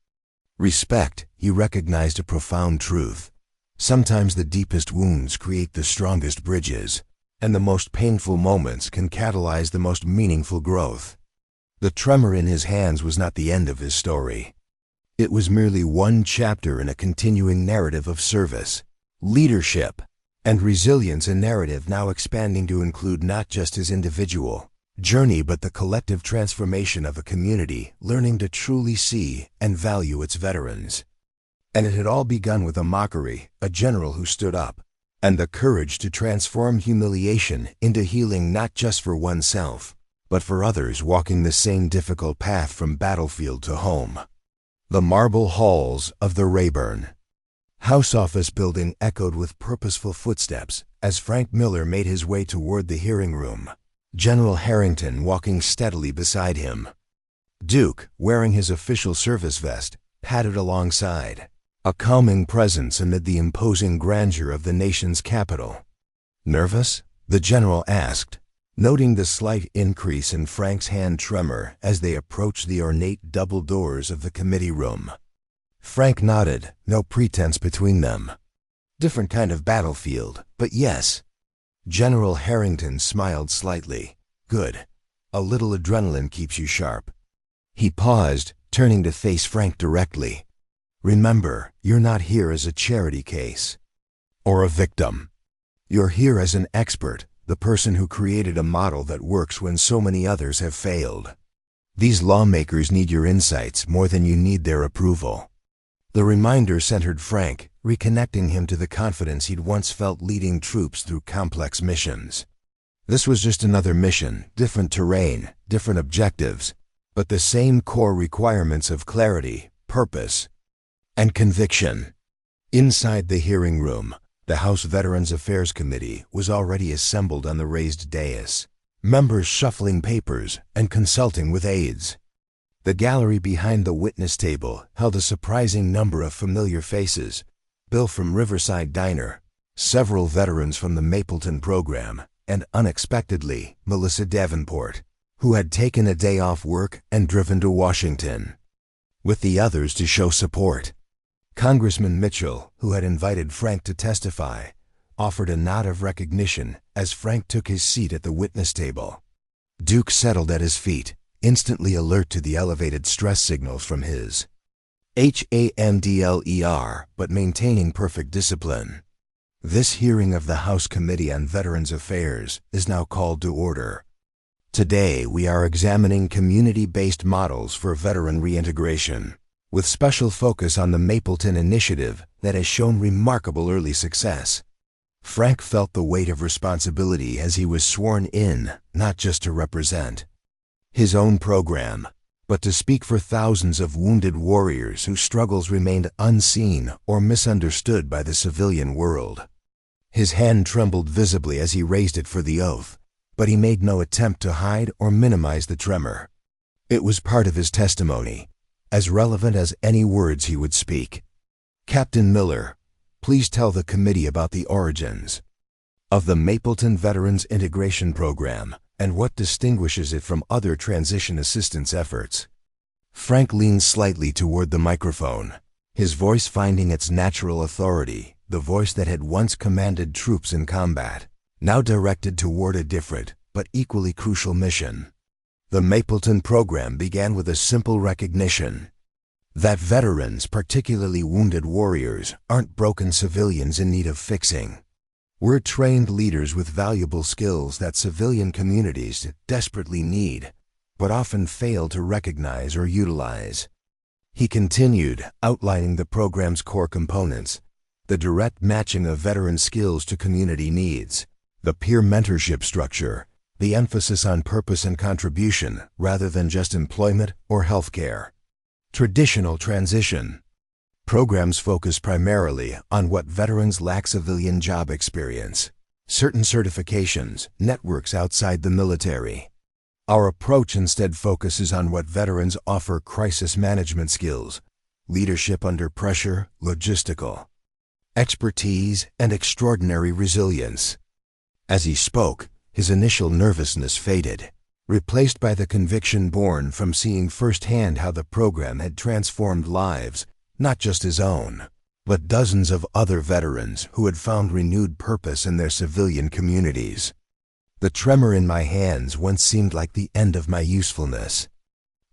Respect, he recognized a profound truth. Sometimes the deepest wounds create the strongest bridges, and the most painful moments can catalyze the most meaningful growth. The tremor in his hands was not the end of his story. It was merely one chapter in a continuing narrative of service, leadership, and resilience, a narrative now expanding to include not just his individual journey but the collective transformation of a community learning to truly see and value its veterans. And it had all begun with a mockery, a general who stood up, and the courage to transform humiliation into healing, not just for oneself, but for others walking the same difficult path from battlefield to home. The marble halls of the Rayburn House Office building echoed with purposeful footsteps as Frank Miller made his way toward the hearing room, General Harrington walking steadily beside him. Duke, wearing his official service vest, padded alongside, a calming presence amid the imposing grandeur of the nation's capital. "Nervous?" the general asked, noting the slight increase in Frank's hand tremor as they approached the ornate double doors of the committee room. Frank nodded, no pretense between them. "Different kind of battlefield, but yes." General Harrington smiled slightly. "Good. A little adrenaline keeps you sharp." He paused, turning to face Frank directly. "Remember, you're not here as a charity case or a victim. You're here as an expert, the person who created a model that works when so many others have failed. These lawmakers need your insights more than you need their approval." The reminder centered Frank, reconnecting him to the confidence he'd once felt leading troops through complex missions. This was just another mission, different terrain, different objectives, but the same core requirements of clarity, purpose, and conviction. Inside the hearing room, the House Veterans Affairs Committee was already assembled on the raised dais, members shuffling papers and consulting with aides. The gallery behind the witness table held a surprising number of familiar faces: Bill from Riverside Diner, several veterans from the Mapleton program, and unexpectedly, Melissa Davenport, who had taken a day off work and driven to Washington with the others to show support. Congressman Mitchell, who had invited Frank to testify, offered a nod of recognition as Frank took his seat at the witness table. Duke settled at his feet, instantly alert to the elevated stress signals from his handler, but maintaining perfect discipline. "This hearing of the House Committee on Veterans Affairs is now called to order. Today we are examining community-based models for veteran reintegration, with special focus on the Mapleton initiative that has shown remarkable early success." Frank felt the weight of responsibility as he was sworn in, not just to represent his own program, but to speak for thousands of wounded warriors whose struggles remained unseen or misunderstood by the civilian world. His hand trembled visibly as he raised it for the oath, but he made no attempt to hide or minimize the tremor. It was part of his testimony, as relevant as any words he would speak. "Captain Miller, please tell the committee about the origins of the Mapleton Veterans Integration Program and what distinguishes it from other transition assistance efforts." Frank leaned slightly toward the microphone, his voice finding its natural authority, the voice that had once commanded troops in combat, now directed toward a different but equally crucial mission. The Mapleton program began with a simple recognition that veterans, particularly wounded warriors, aren't broken civilians in need of fixing. We're trained leaders with valuable skills that civilian communities desperately need, but often fail to recognize or utilize. He continued, outlining the program's core components: the direct matching of veteran skills to community needs, the peer mentorship structure, the emphasis on purpose and contribution rather than just employment or healthcare. Traditional transition programs focus primarily on what veterans lack: civilian job experience, certain certifications, networks outside the military. Our approach instead focuses on what veterans offer: crisis management skills, leadership under pressure, logistical expertise, and extraordinary resilience. As he spoke, his initial nervousness faded, replaced by the conviction born from seeing firsthand how the program had transformed lives not just his own, but dozens of other veterans who had found renewed purpose in their civilian communities. The tremor in my hands once seemed like the end of my usefulness.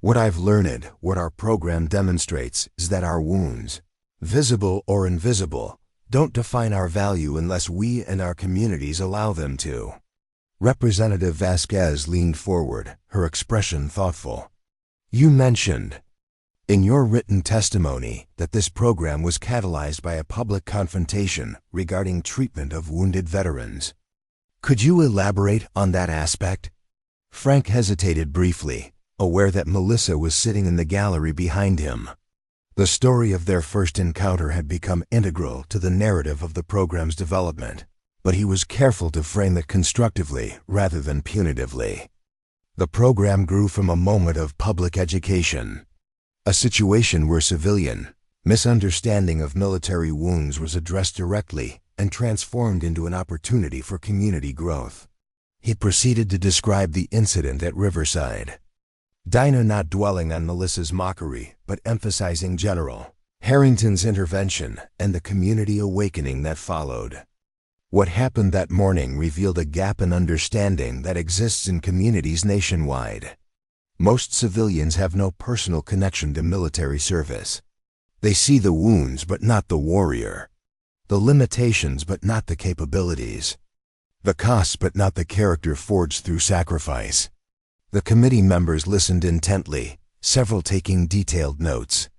What I've learned, what our program demonstrates, is that our wounds, visible or invisible, don't define our value unless we and our communities allow them to. Representative Vasquez leaned forward, her expression thoughtful. You mentioned, in your written testimony, that this program was catalyzed by a public confrontation regarding treatment of wounded veterans. Could you elaborate on that aspect? Frank hesitated briefly, aware that Melissa was sitting in the gallery behind him. The story of their first encounter had become integral to the narrative of the program's development, but he was careful to frame it constructively rather than punitively. The program grew from a moment of public education, a situation where civilian misunderstanding of military wounds was addressed directly and transformed into an opportunity for community growth. He proceeded to describe the incident at Riverside Diner, not dwelling on Melissa's mockery, but emphasizing General Harrington's intervention and the community awakening that followed. What happened that morning revealed a gap in understanding that exists in communities nationwide. Most civilians have no personal connection to military service. They see the wounds but not the warrior, the limitations but not the capabilities, the costs but not the character forged through sacrifice. The committee members listened intently, several taking detailed notes.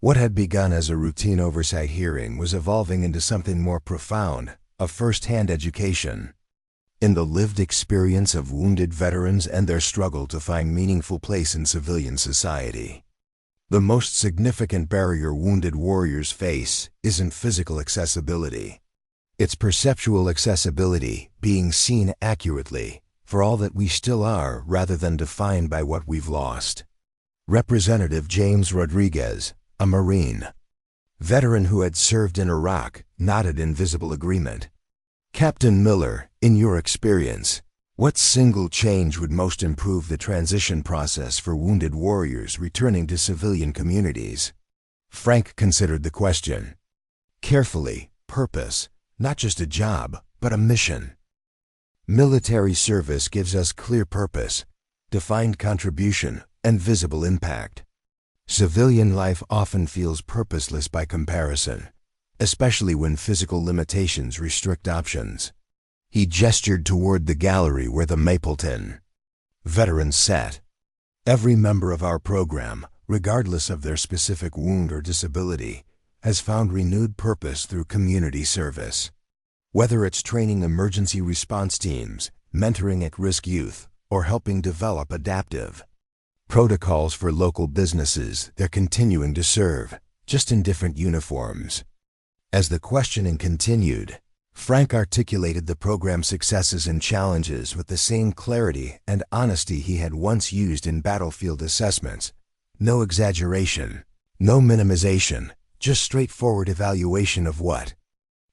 What had begun as a routine oversight hearing was evolving into something more profound, a first-hand education in the lived experience of wounded veterans and their struggle to find meaningful place in civilian society. The most significant barrier wounded warriors face isn't physical accessibility. It's perceptual accessibility, being seen accurately for all that we still are rather than defined by what we've lost. Representative James Rodriguez, a Marine veteran who had served in Iraq, nodded in visible agreement. Captain Miller, in your experience, what single change would most improve the transition process for wounded warriors returning to civilian communities? Frank considered the question carefully. Purpose, not just a job, but a mission. Military service gives us clear purpose, defined contribution, and visible impact. Civilian life often feels purposeless by comparison, especially when physical limitations restrict options. He gestured toward the gallery where the Mapleton veterans sat. Every member of our program, regardless of their specific wound or disability, has found renewed purpose through community service. Whether it's training emergency response teams, mentoring at-risk youth, or helping develop adaptive protocols for local businesses, they're continuing to serve, just in different uniforms. As the questioning continued, Frank articulated the program's successes and challenges with the same clarity and honesty he had once used in battlefield assessments. No exaggeration, no minimization, just straightforward evaluation of what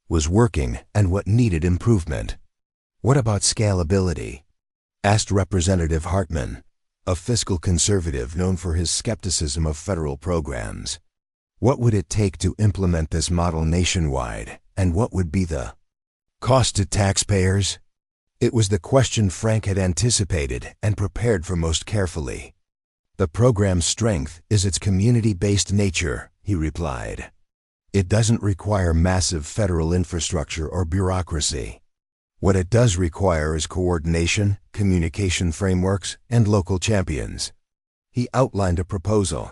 was working and what needed improvement. What about scalability? Asked Representative Hartman, a fiscal conservative known for his skepticism of federal programs. What would it take to implement this model nationwide, and what would be the cost to taxpayers? It was the question Frank had anticipated and prepared for most carefully. The program's strength is its community-based nature, he replied. It doesn't require massive federal infrastructure or bureaucracy. What it does require is coordination, communication frameworks, and local champions. He outlined a proposal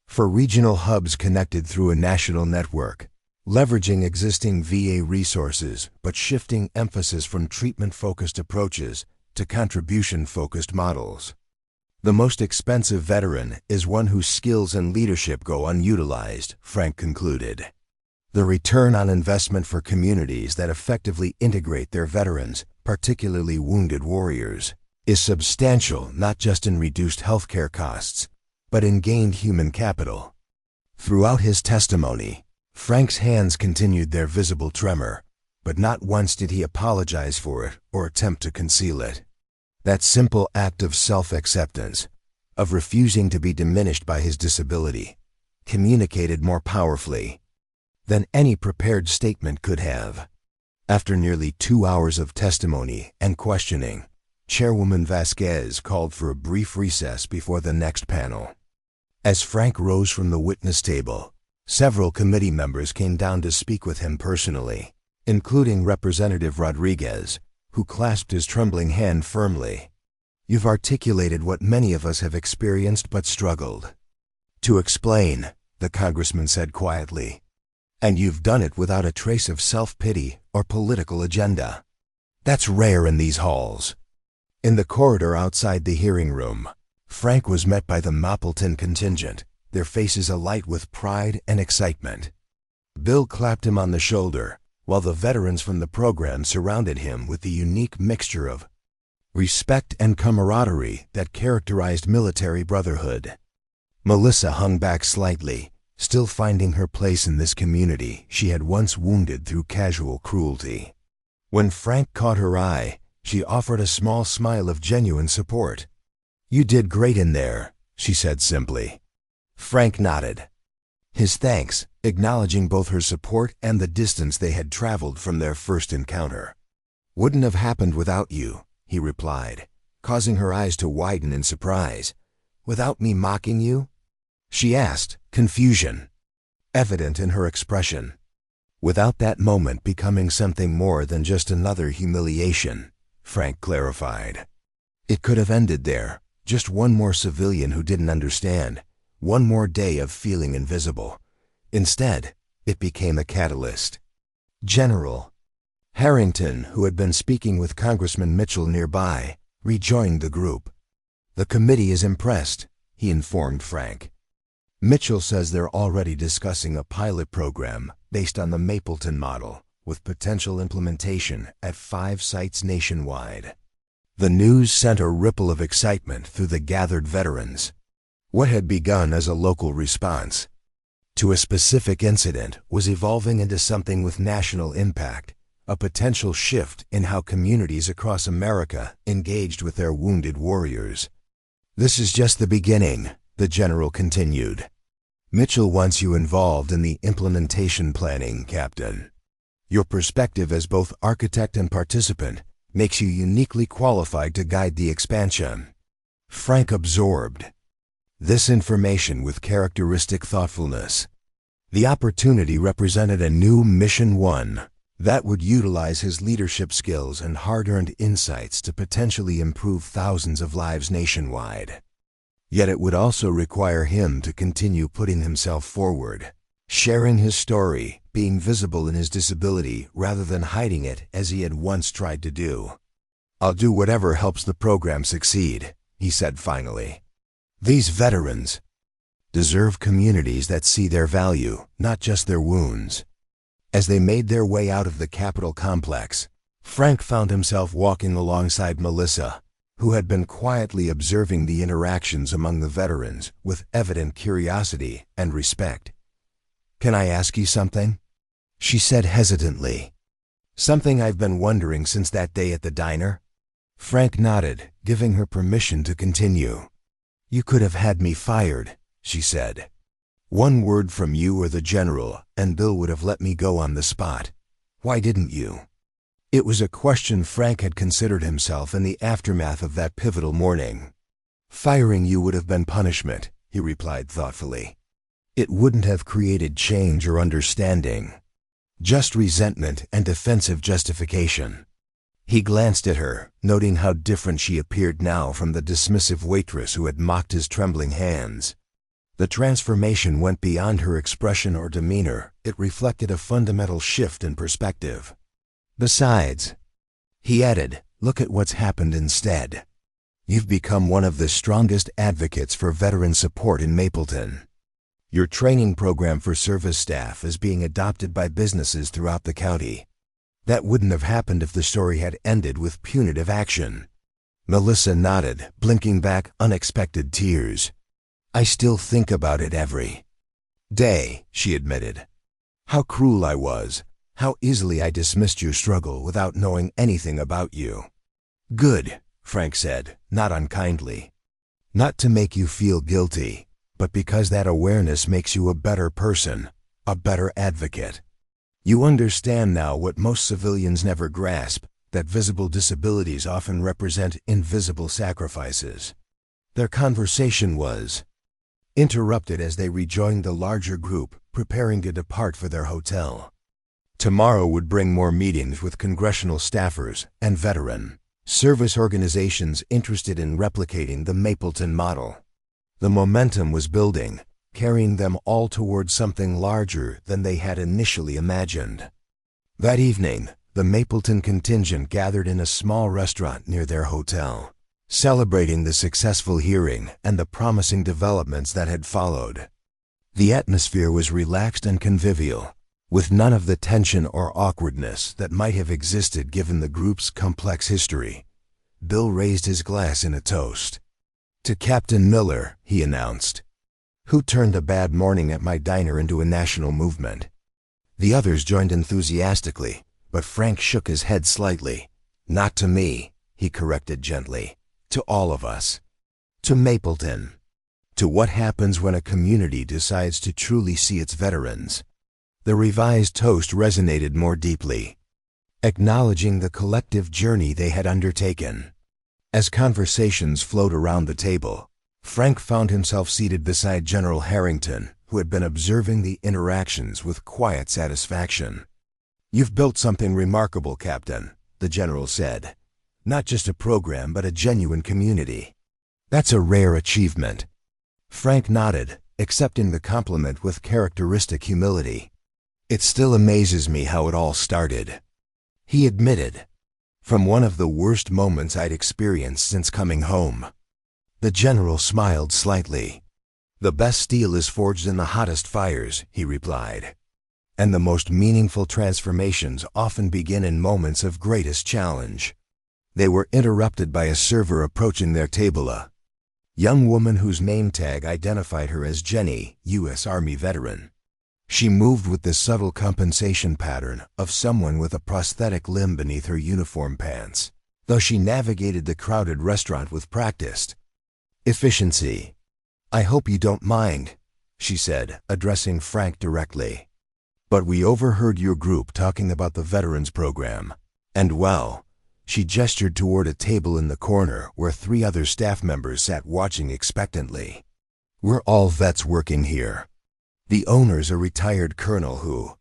for regional hubs connected through a national network, leveraging existing VA resources but shifting emphasis from treatment-focused approaches to contribution-focused models. The most expensive veteran is one whose skills and leadership go unutilized, Frank concluded. The return on investment for communities that effectively integrate their veterans, particularly wounded warriors, is substantial not just in reduced healthcare costs, but in gained human capital. Throughout his testimony, Frank's hands continued their visible tremor, but not once did he apologize for it or attempt to conceal it. That simple act of self-acceptance, of refusing to be diminished by his disability, communicated more powerfully than any prepared statement could have. After nearly 2 hours of testimony and questioning, Chairwoman Vasquez called for a brief recess before the next panel. As Frank rose from the witness table, several committee members came down to speak with him personally, including Representative Rodriguez, who clasped his trembling hand firmly. "You've articulated what many of us have experienced but struggled to explain," the congressman said quietly. "And you've done it without a trace of self-pity or political agenda. That's rare in these halls." In the corridor outside the hearing room, Frank was met by the Mapleton contingent, their faces alight with pride and excitement. Bill clapped him on the shoulder, while the veterans from the program surrounded him with the unique mixture of respect and camaraderie that characterized military brotherhood. Melissa hung back slightly, still finding her place in this community she had once wounded through casual cruelty. When Frank caught her eye, she offered a small smile of genuine support. "You did great in there," she said simply. Frank nodded, his thanks acknowledging both her support and the distance they had traveled from their first encounter. "Wouldn't have happened without you," he replied, causing her eyes to widen in surprise. "Without me mocking you?" she asked, confusion evident in her expression. "Without that moment becoming something more than just another humiliation," Frank clarified. "It could have ended there, just one more civilian who didn't understand, one more day of feeling invisible. Instead, it became a catalyst." General Harrington, who had been speaking with Congressman Mitchell nearby, rejoined the group. "The committee is impressed," he informed Frank. "Mitchell says they're already discussing a pilot program based on the Mapleton model, with potential implementation at 5 sites nationwide." The news sent a ripple of excitement through the gathered veterans. What had begun as a local response to a specific incident was evolving into something with national impact, a potential shift in how communities across America engaged with their wounded warriors. "This is just the beginning," the general continued. "Mitchell wants you involved in the implementation planning, Captain. Your perspective as both architect and participant makes you uniquely qualified to guide the expansion." Frank absorbed this information with characteristic thoughtfulness. The opportunity represented a new Mission 1 that would utilize his leadership skills and hard-earned insights to potentially improve thousands of lives nationwide. Yet it would also require him to continue putting himself forward, sharing his story, being visible in his disability rather than hiding it as he had once tried to do. "I'll do whatever helps the program succeed," he said finally. "These veterans deserve communities that see their value, not just their wounds." As they made their way out of the Capitol complex, Frank found himself walking alongside Melissa, who had been quietly observing the interactions among the veterans with evident curiosity and respect. "Can I ask you something?" she said hesitantly. "Something I've been wondering since that day at the diner." Frank nodded, giving her permission to continue. "You could have had me fired," she said. "One word from you or the general, and Bill would have let me go on the spot. Why didn't you?" It was a question Frank had considered himself in the aftermath of that pivotal morning. "Firing you would have been punishment," he replied thoughtfully. "It wouldn't have created change or understanding, just resentment and defensive justification." He glanced at her, noting how different she appeared now from the dismissive waitress who had mocked his trembling hands. The transformation went beyond her expression or demeanor. It reflected a fundamental shift in perspective. "Besides," he added, "look at what's happened instead. You've become one of the strongest advocates for veteran support in Mapleton. Your training program for service staff is being adopted by businesses throughout the county. That wouldn't have happened if the story had ended with punitive action." Melissa nodded, blinking back unexpected tears. "I still think about it every day," she admitted. "How cruel I was, how easily I dismissed your struggle without knowing anything about you." "Good," Frank said, not unkindly. "Not to make you feel guilty, but because that awareness makes you a better person, a better advocate. You understand now what most civilians never grasp, that visible disabilities often represent invisible sacrifices. Their conversation was interrupted as they rejoined the larger group, preparing to depart for their hotel. Tomorrow would bring more meetings with congressional staffers and veteran service organizations interested in replicating the Mapleton model. The momentum was building, carrying them all towards something larger than they had initially imagined. That evening, the Mapleton contingent gathered in a small restaurant near their hotel, celebrating the successful hearing and the promising developments that had followed. The atmosphere was relaxed and convivial, with none of the tension or awkwardness that might have existed given the group's complex history. Bill raised his glass in a toast. "To Captain Miller," he announced, "who turned a bad morning at my diner into a national movement." The others joined enthusiastically, but Frank shook his head slightly. "Not to me," he corrected gently. "To all of us. To Mapleton. To what happens when a community decides to truly see its veterans." The revised toast resonated more deeply, acknowledging the collective journey they had undertaken. As conversations flowed around the table, Frank found himself seated beside General Harrington, who had been observing the interactions with quiet satisfaction. "You've built something remarkable, Captain," the general said. "Not just a program, but a genuine community. That's a rare achievement." Frank nodded, accepting the compliment with characteristic humility. "It still amazes me how it all started," he admitted. "From one of the worst moments I'd experienced since coming home." The general smiled slightly. "The best steel is forged in the hottest fires," he replied. "And the most meaningful transformations often begin in moments of greatest challenge." They were interrupted by a server approaching their table, a young woman whose name tag identified her as Jenny, U.S. Army veteran. She moved with the subtle compensation pattern of someone with a prosthetic limb beneath her uniform pants, though she navigated the crowded restaurant with practiced efficiency. "I hope you don't mind," she said, addressing Frank directly. "But we overheard your group talking about the Veterans Program, and well," she gestured toward a table in the corner where 3 other staff members sat watching expectantly. "We're all vets working here. The owner's a retired colonel who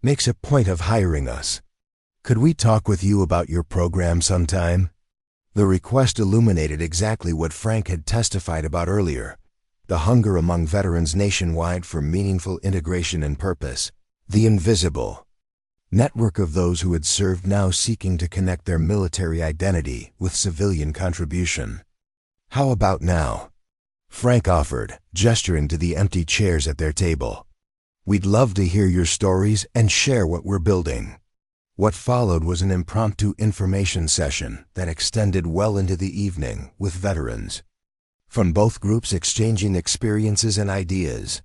makes a point of hiring us. Could we talk with you about your program sometime?" The request illuminated exactly what Frank had testified about earlier: the hunger among veterans nationwide for meaningful integration and purpose, the invisible network of those who had served now seeking to connect their military identity with civilian contribution. "How about now?" Frank offered, gesturing to the empty chairs at their table. "We'd love to hear your stories and share what we're building." What followed was an impromptu information session that extended well into the evening, with veterans from both groups exchanging experiences and ideas.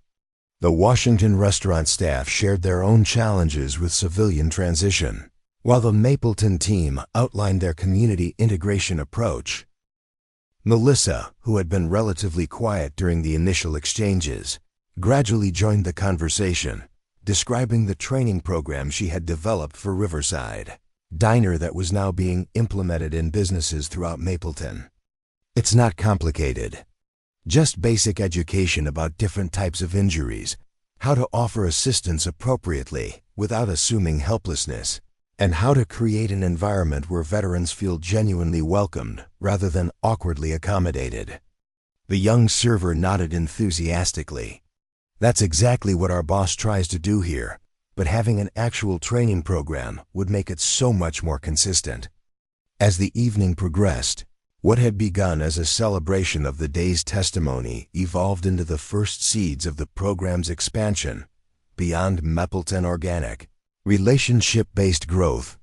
The Washington restaurant staff shared their own challenges with civilian transition, while the Mapleton team outlined their community integration approach. Melissa, who had been relatively quiet during the initial exchanges, gradually joined the conversation, describing the training program she had developed for Riverside Diner that was now being implemented in businesses throughout Mapleton. "It's not complicated. Just basic education about different types of injuries, how to offer assistance appropriately without assuming helplessness, and how to create an environment where veterans feel genuinely welcomed rather than awkwardly accommodated." The young server nodded enthusiastically. "That's exactly what our boss tries to do here, but having an actual training program would make it so much more consistent." As the evening progressed, what had begun as a celebration of the day's testimony evolved into the first seeds of the program's expansion beyond Mapleton Organic. Relationship-based growth,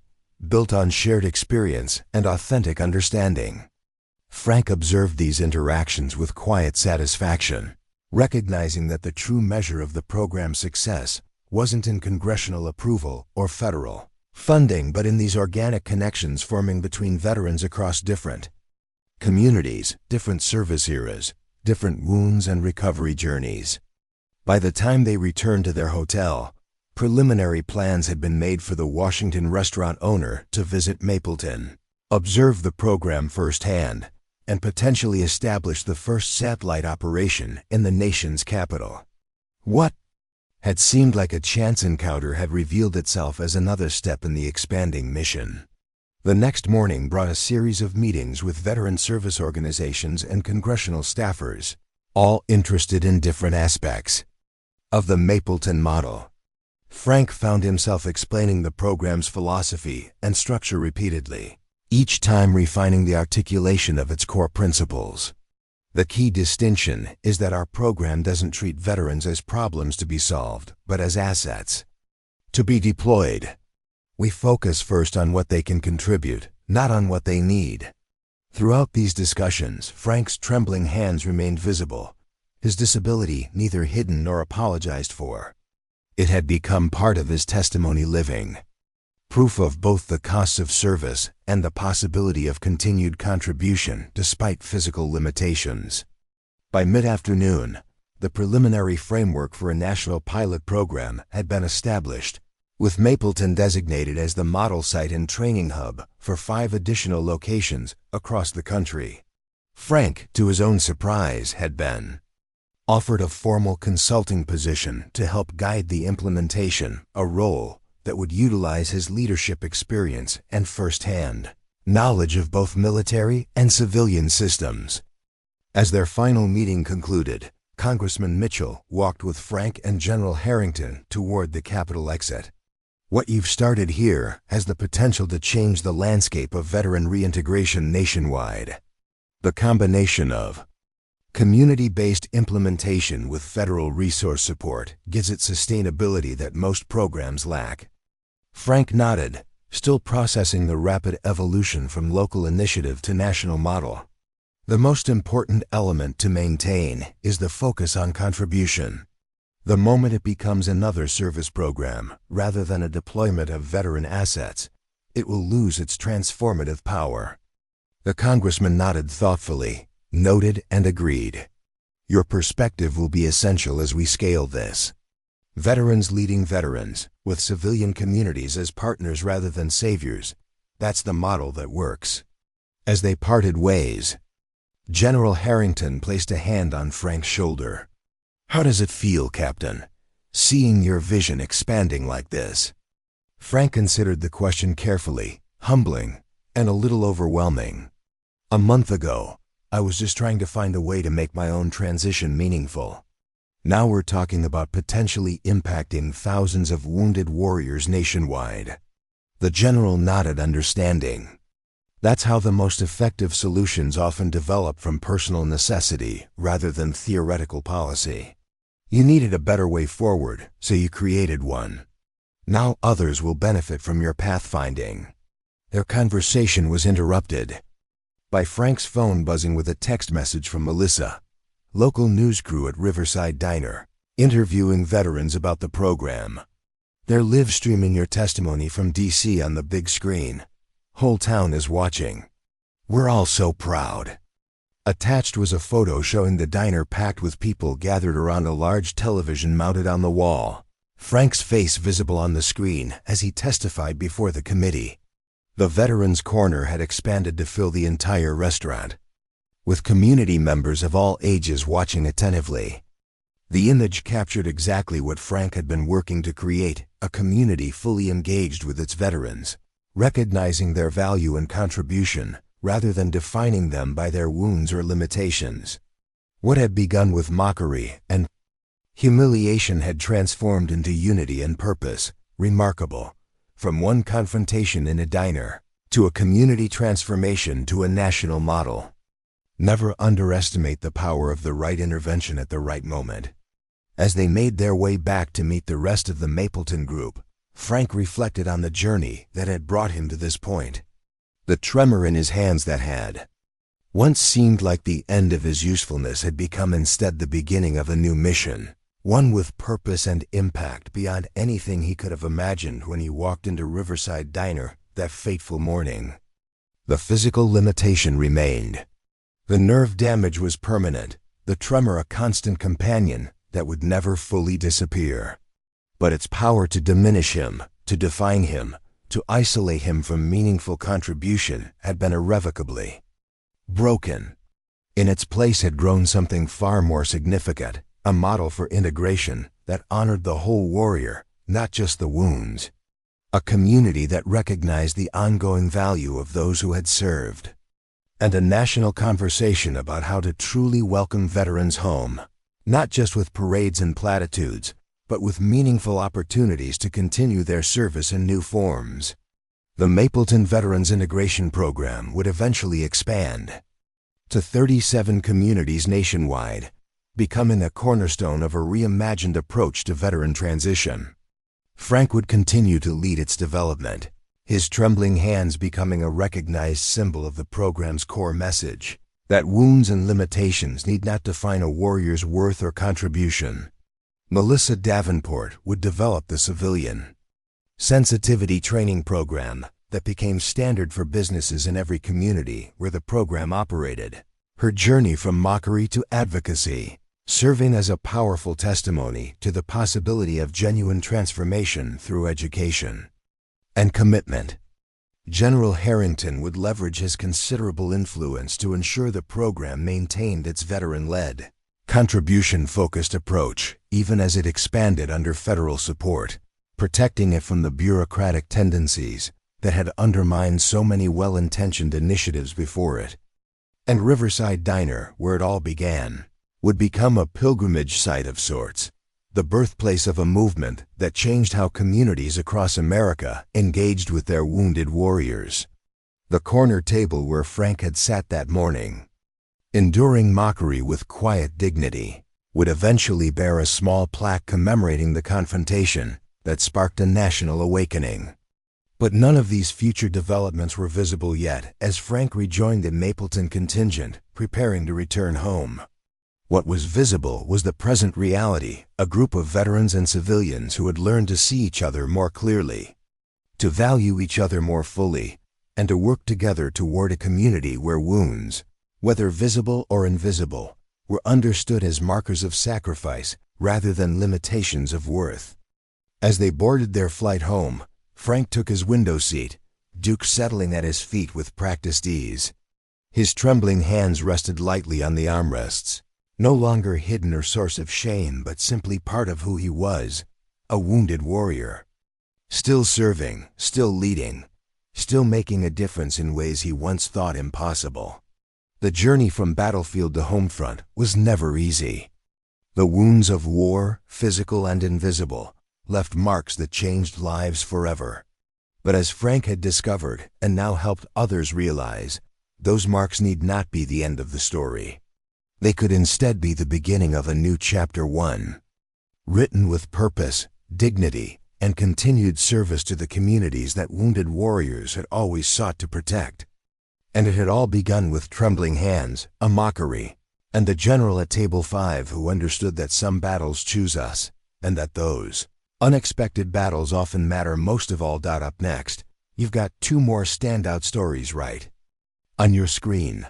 built on shared experience and authentic understanding. Frank observed these interactions with quiet satisfaction, recognizing that the true measure of the program's success wasn't in congressional approval or federal funding, but in these organic connections forming between veterans across different communities, different service eras, different wounds and recovery journeys. By the time they returned to their hotel, preliminary plans had been made for the Washington restaurant owner to visit Mapleton, observe the program firsthand, and potentially establish the first satellite operation in the nation's capital. What had seemed like a chance encounter had revealed itself as another step in the expanding mission. The next morning brought a series of meetings with veteran service organizations and congressional staffers, all interested in different aspects of the Mapleton model. Frank found himself explaining the program's philosophy and structure repeatedly, each time refining the articulation of its core principles. The key distinction is that our program doesn't treat veterans as problems to be solved, but as assets to be deployed. We focus first on what they can contribute, not on what they need. Throughout these discussions, Frank's trembling hands remained visible, his disability neither hidden nor apologized for. It had become part of his testimony living, proof of both the costs of service and the possibility of continued contribution despite physical limitations. By mid-afternoon, the preliminary framework for a national pilot program had been established, with Mapleton designated as the model site and training hub for 5 additional locations across the country. Frank, to his own surprise, had been offered a formal consulting position to help guide the implementation, a role that would utilize his leadership experience and first-hand knowledge of both military and civilian systems. As their final meeting concluded, Congressman Mitchell walked with Frank and General Harrington toward the Capitol exit. What you've started here has the potential to change the landscape of veteran reintegration nationwide. The combination of community-based implementation with federal resource support gives it sustainability that most programs lack. Frank nodded, still processing the rapid evolution from local initiative to national model. The most important element to maintain is the focus on contribution. The moment it becomes another service program, rather than a deployment of veteran assets, it will lose its transformative power. The congressman nodded thoughtfully, noted and agreed. Your perspective will be essential as we scale this. Veterans leading veterans, with civilian communities as partners rather than saviors. That's the model that works. As they parted ways, General Harrington placed a hand on Frank's shoulder. How does it feel, Captain, seeing your vision expanding like this? Frank considered the question carefully, humbling, and a little overwhelming. A month ago, I was just trying to find a way to make my own transition meaningful. Now we're talking about potentially impacting thousands of wounded warriors nationwide. The general nodded understanding. That's how the most effective solutions often develop from personal necessity rather than theoretical policy. You needed a better way forward, so you created one. Now others will benefit from your pathfinding. Their conversation was interrupted by Frank's phone buzzing with a text message from Melissa, local news crew at Riverside Diner, interviewing veterans about the program. They're live streaming your testimony from DC on the big screen. Whole town is watching. We're all so proud. Attached was a photo showing the diner packed with people gathered around a large television mounted on the wall, Frank's face visible on the screen as he testified before the committee. The Veterans Corner had expanded to fill the entire restaurant, with community members of all ages watching attentively. The image captured exactly what Frank had been working to create, a community fully engaged with its veterans, recognizing their value and contribution, rather than defining them by their wounds or limitations. What had begun with mockery and humiliation had transformed into unity and purpose, remarkable. From one confrontation in a diner, to a community transformation to a national model. Never underestimate the power of the right intervention at the right moment. As they made their way back to meet the rest of the Mapleton group, Frank reflected on the journey that had brought him to this point. The tremor in his hands that had once seemed like the end of his usefulness had become instead the beginning of a new mission. One with purpose and impact beyond anything he could have imagined when he walked into Riverside Diner that fateful morning. The physical limitation remained. The nerve damage was permanent, the tremor a constant companion that would never fully disappear. But its power to diminish him, to define him, to isolate him from meaningful contribution had been irrevocably broken. In its place had grown something far more significant, a model for integration that honored the whole warrior, not just the wounds. A community that recognized the ongoing value of those who had served. And a national conversation about how to truly welcome veterans home, not just with parades and platitudes, but with meaningful opportunities to continue their service in new forms. The Mapleton Veterans Integration Program would eventually expand to 37 communities nationwide, becoming a cornerstone of a reimagined approach to veteran transition. Frank would continue to lead its development, his trembling hands becoming a recognized symbol of the program's core message, that wounds and limitations need not define a warrior's worth or contribution. Melissa Davenport would develop the civilian sensitivity training program that became standard for businesses in every community where the program operated. Her journey from mockery to advocacy, serving as a powerful testimony to the possibility of genuine transformation through education and commitment. General Harrington would leverage his considerable influence to ensure the program maintained its veteran-led, contribution-focused approach, even as it expanded under federal support, protecting it from the bureaucratic tendencies that had undermined so many well-intentioned initiatives before it. And Riverside Diner, where it all began, would become a pilgrimage site of sorts, the birthplace of a movement that changed how communities across America engaged with their wounded warriors. The corner table where Frank had sat that morning, enduring mockery with quiet dignity, would eventually bear a small plaque commemorating the confrontation that sparked a national awakening. But none of these future developments were visible yet as Frank rejoined the Mapleton contingent, preparing to return home. What was visible was the present reality, a group of veterans and civilians who had learned to see each other more clearly, to value each other more fully, and to work together toward a community where wounds, whether visible or invisible, were understood as markers of sacrifice rather than limitations of worth. As they boarded their flight home, Frank took his window seat, Duke settling at his feet with practiced ease. His trembling hands rested lightly on the armrests, no longer hidden or source of shame but simply part of who he was, a wounded warrior. Still serving, still leading, still making a difference in ways he once thought impossible. The journey from battlefield to homefront was never easy. The wounds of war, physical and invisible, left marks that changed lives forever. But as Frank had discovered and now helped others realize, those marks need not be the end of the story. They could instead be the beginning of a new chapter 1, written with purpose, dignity, and continued service to the communities that wounded warriors had always sought to protect. And it had all begun with trembling hands, a mockery, and the general at table 5 who understood that some battles choose us, and that those unexpected battles often matter most of all. Up next, you've got 2 more standout stories right on your screen.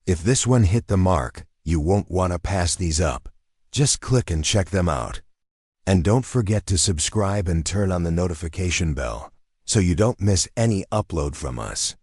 If this one hit the mark, you won't want to pass these up. Just click and check them out. And don't forget to subscribe and turn on the notification bell so you don't miss any upload from us.